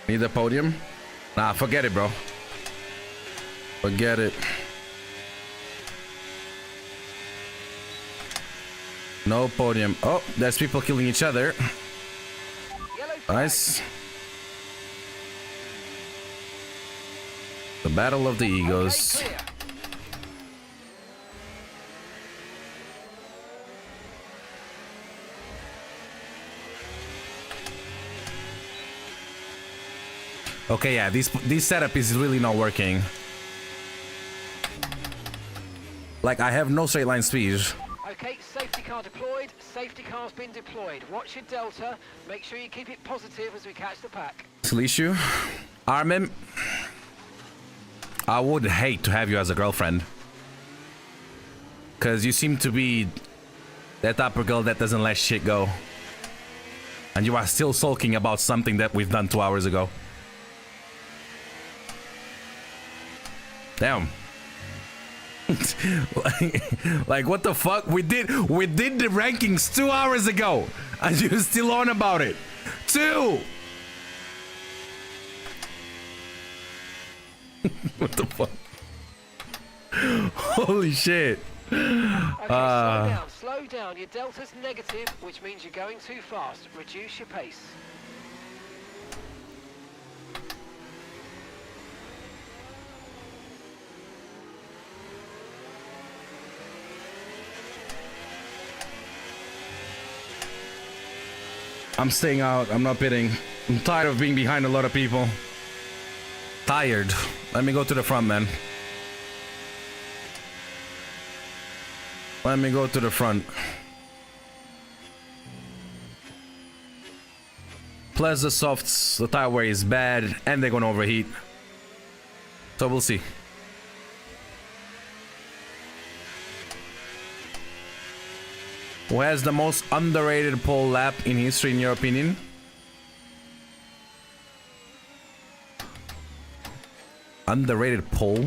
Need the podium? Nah, forget it, bro. Forget it. No podium. Oh, there's people killing each other. Nice. The battle of the egos. Okay, clear. Okay, yeah, this setup is really not working. Like, I have no straight line speed. Okay, safety car deployed. Safety car's been deployed. Watch your delta. Make sure you keep it positive as we catch the pack. Salishu, Armin, I would hate to have you as a girlfriend. Because you seem to be that type of girl that doesn't let shit go. And you are still sulking about something that we've done 2 hours ago. Damn. like what the fuck? We did the rankings 2 hours ago and you're still on about it. 2. What the fuck? Holy shit. Okay, slow down. Your delta's negative, which means you're going too fast. Reduce your pace. I'm staying out. I'm not bidding. I'm tired of being behind a lot of people. Tired. Let me go to the front, man. Let me go to the front. Plus the softs, the tire wear is bad, and they're gonna overheat. So we'll see. Who has the most underrated pole lap in history, in your opinion? Underrated pole?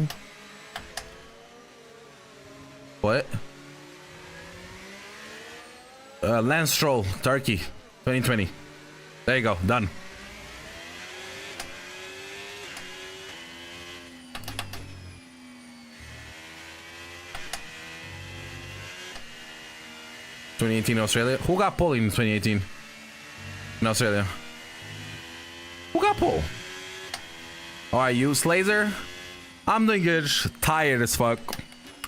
What? Lance Stroll, Turkey, 2020. There you go, done. (2018) Australia. Who got pole in 2018 in Australia? Who got pole? All right, you Slazer. I'm doing good. Tired as fuck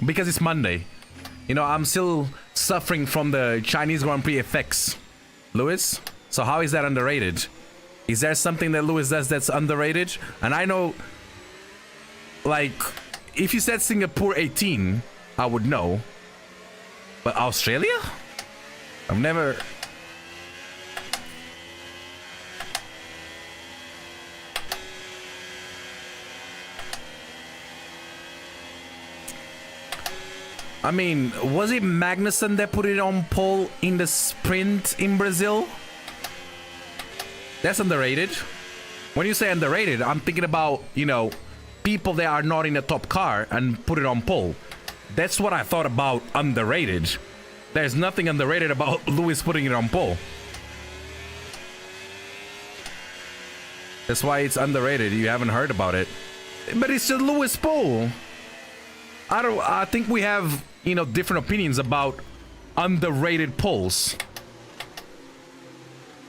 because it's Monday. You know, I'm still suffering from the Chinese Grand Prix effects. Lewis, so how is that underrated? Is there something that Lewis does that's underrated? And I know, like, if you said Singapore 18, I would know. But Australia? I've never... I mean, was it Magnussen that put it on pole in the sprint in Brazil? That's underrated. When you say underrated, I'm thinking about, you know, people that are not in the top car and put it on pole. That's what I thought about underrated. There's nothing underrated about Lewis putting it on pole. That's why it's underrated. You haven't heard about it. But it's a Lewis pole. I think we have, you know, different opinions about underrated poles.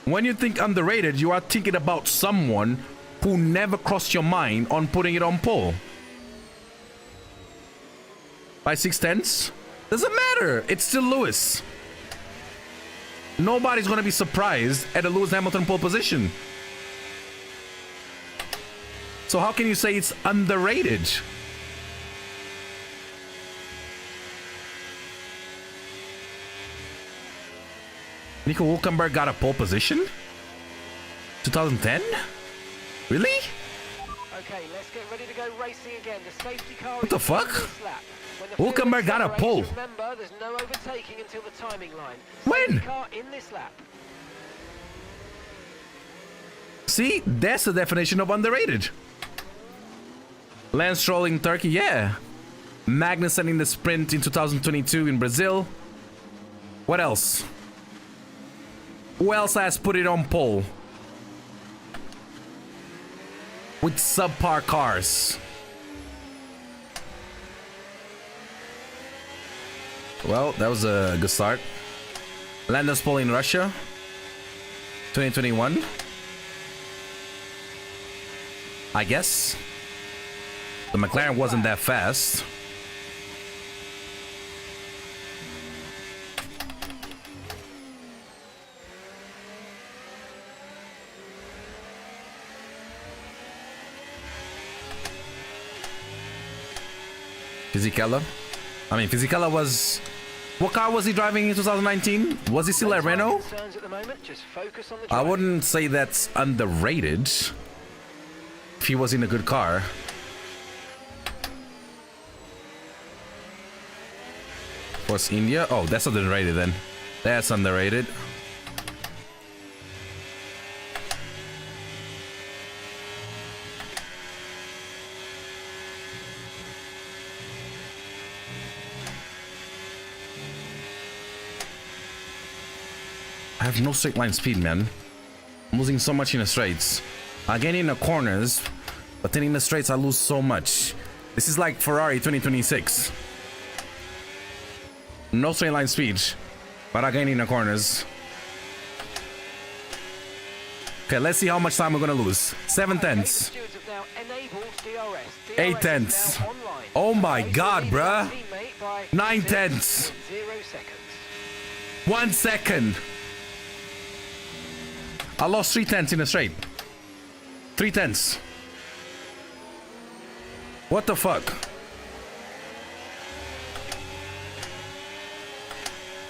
When you think underrated, you are thinking about someone who never crossed your mind on putting it on pole. By 6/10? Doesn't matter. It's still Lewis. Nobody's gonna be surprised at a Lewis Hamilton pole position. So how can you say it's underrated? Nico Hülkenberg got a pole position? 2010? Really? Okay, let's get ready to go racing again. The safety car What the is fuck? on this lap. When the Hülkenberg field got a accelerates, pole. Remember, there's no overtaking until the timing line. When? Safety car in this lap. See, that's the definition of underrated. Lance Stroll in Turkey, yeah. Magnussen in the sprint in 2022 in Brazil. What else? Who else has put it on pole? With subpar cars. Well, that was a good start. Lando's pole in Russia. 2021. I guess. The McLaren wasn't that fast. Fisichella? I mean, Fisichella was... What car was he driving in 2019? Was he still at Renault? I wouldn't say that's underrated. If he was in a good car. Force India? Oh, that's underrated then. That's underrated. I have no straight line speed, man. I'm losing so much in the straights. I gain in the corners, but then in the straights I lose so much. This is like Ferrari 2026. No straight line speed, but I gain in the corners. Okay, let's see how much time we're gonna lose. 7 tenths. 8 tenths. Oh my god, bruh. 9 tenths. 1 second. I lost 3 tenths in a straight. 3 tenths. What the fuck?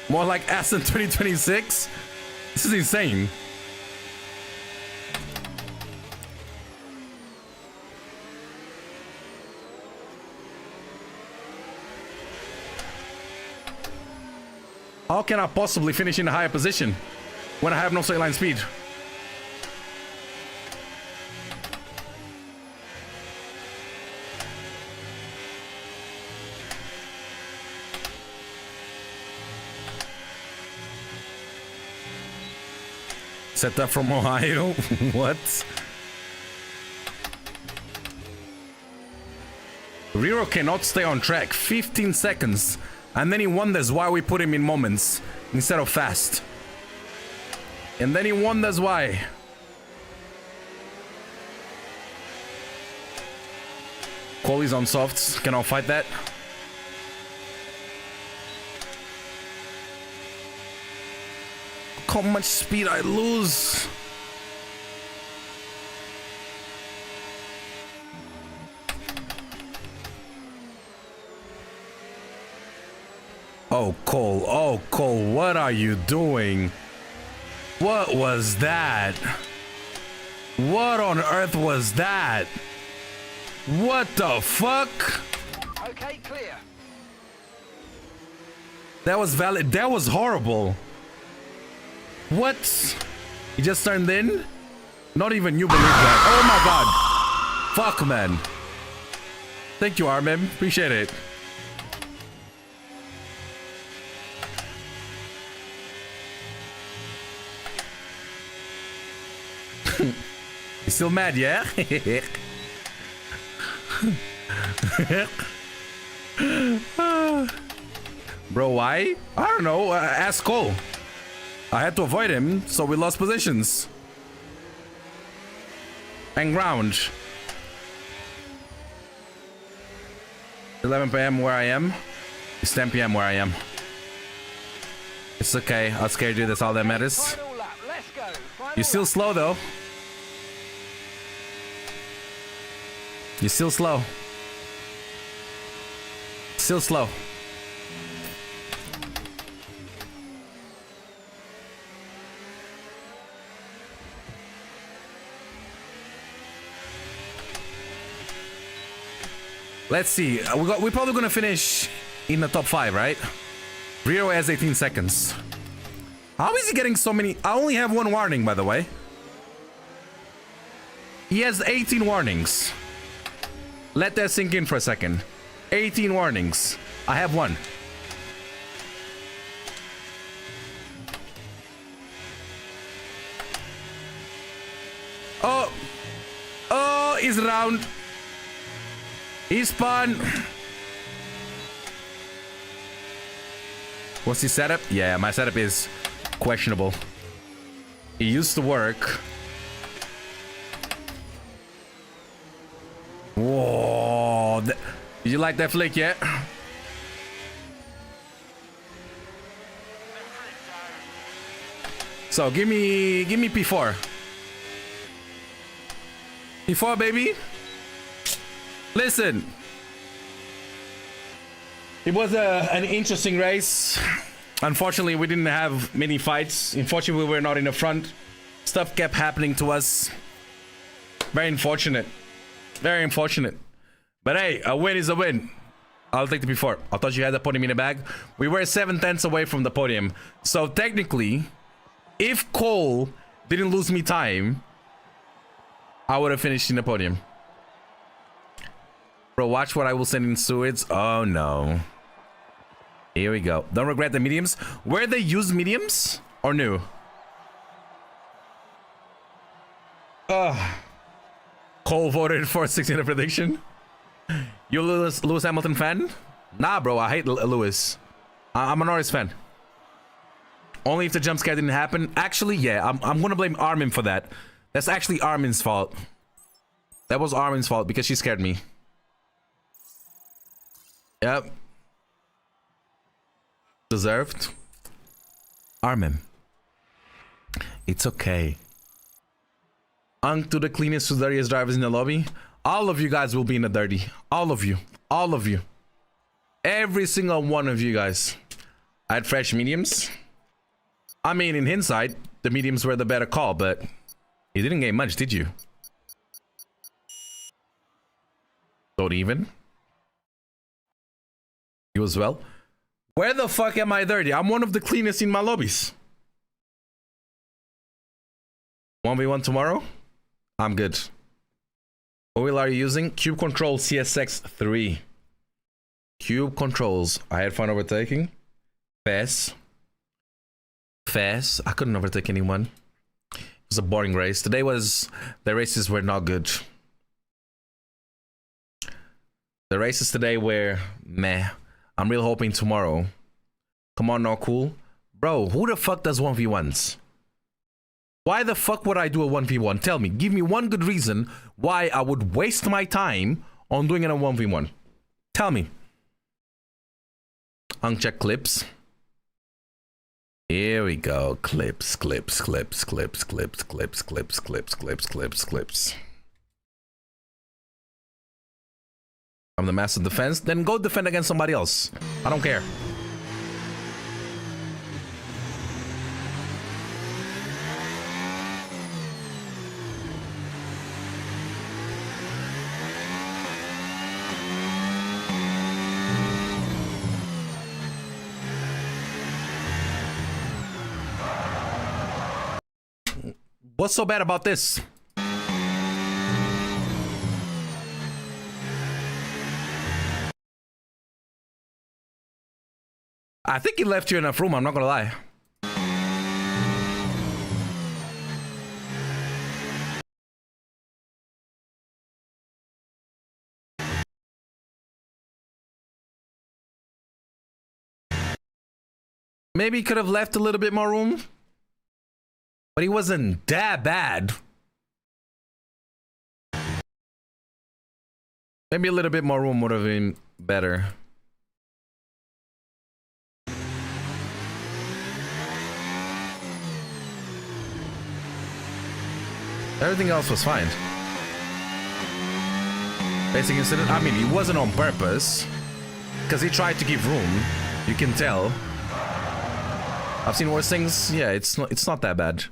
More like Aston 2026? This is insane. How can I possibly finish in a higher position when I have no straight line speed? Set up from Ohio? What? Riro cannot stay on track. 15 seconds. And then he wonders why we put him in moments instead of fast. And then he wonders why. Quali's on softs. Cannot fight that. How much speed I lose. Oh, Cole. Oh, Cole. What are you doing? What was that? What on earth was that? What the fuck? Okay, clear. That was valid. That was horrible. What? He just turned in? Not even you believe that. Oh my god. Fuck, man. Thank you, Armin. Appreciate it. You still mad, yeah? Bro, why? I don't know. Ask Cole. I had to avoid him, so we lost positions. And ground. 11 PM where I am. It's 10 PM where I am. It's okay. I'll scare you. That's all that matters. You're still slow, though. You're still slow. Still slow. Let's see. We're probably gonna finish in the top 5, right? Rio has 18 seconds. How is he getting so many? I only have 1 warning, by the way. He has 18 warnings. Let that sink in for a second. 18 warnings. I have 1. Oh. Oh, he's round. He spun. What's his setup? Yeah, my setup is questionable. It used to work. Did you like that flick yet? So give me P4. P4, baby. Listen. It was an interesting race. Unfortunately, we didn't have many fights. Unfortunately, we were not in the front. Stuff kept happening to us. Very unfortunate. Very unfortunate. But hey, a win is a win. I'll take the P4. I thought you had the podium in the bag. We were 7/10 away from the podium. So technically, if Cole didn't lose me time, I would have finished in the podium. Bro, watch what I will send in Suids. Oh no. Here we go. Don't regret the mediums. Were they used mediums or new? Cole voted for 16 prediction. You Lewis Hamilton fan? Nah, bro. I hate Lewis. I'm a Norris fan. Only if the jump scare didn't happen. Actually, yeah. I'm gonna blame Armin for that. That's actually Armin's fault. That was Armin's fault because she scared me. Yep. Deserved. Armin. It's okay. On to the cleanest to dirtiest drivers in the lobby. All of you guys will be in the dirty. All of you. All of you. Every single one of you guys. I had fresh mediums. I mean, in hindsight, the mediums were the better call, but you didn't gain much, did you? Don't even. You as well. Where the fuck am I dirty? I'm one of the cleanest in my lobbies. 1v1 tomorrow? I'm good. What wheel are you using? Cube Control CSX 3. Cube controls. I had fun overtaking. Fast. I couldn't overtake anyone. It was a boring race. Today was... The races were not good. The races today were meh. I'm real hoping tomorrow. Come on, not cool. Bro, who the fuck does 1v1s? Why the fuck would I do a 1v1? Tell me. Give me one good reason why I would waste my time on doing it a 1v1. Tell me. Uncheck clips. Here we go. Clips. I'm the master of defense. Then go defend against somebody else. I don't care. What's so bad about this? I think he left you enough room, I'm not gonna lie. Maybe he could have left a little bit more room. But he wasn't that bad. Maybe a little bit more room would have been better. Everything else was fine. Basic incident. I mean, it wasn't on purpose. Because he tried to give room. You can tell. I've seen worse things. Yeah, it's not that bad.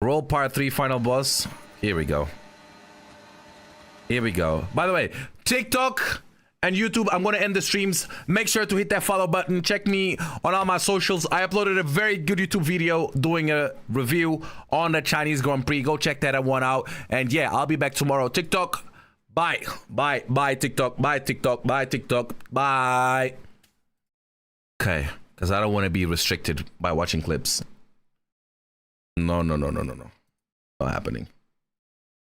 Roll part 3 final boss. Here we go. Here we go. By the way, TikTok and YouTube, I'm going to end the streams. Make sure to hit that follow button. Check me on all my socials. I uploaded a very good YouTube video doing a review on the Chinese Grand Prix. Go check that one out. And yeah, I'll be back tomorrow. TikTok, bye. Bye, TikTok. Bye, TikTok. Bye, TikTok. Bye. Okay, because I don't want to be restricted by watching clips. No. Not happening.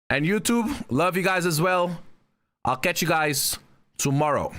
And YouTube, love you guys as well. I'll catch you guys tomorrow.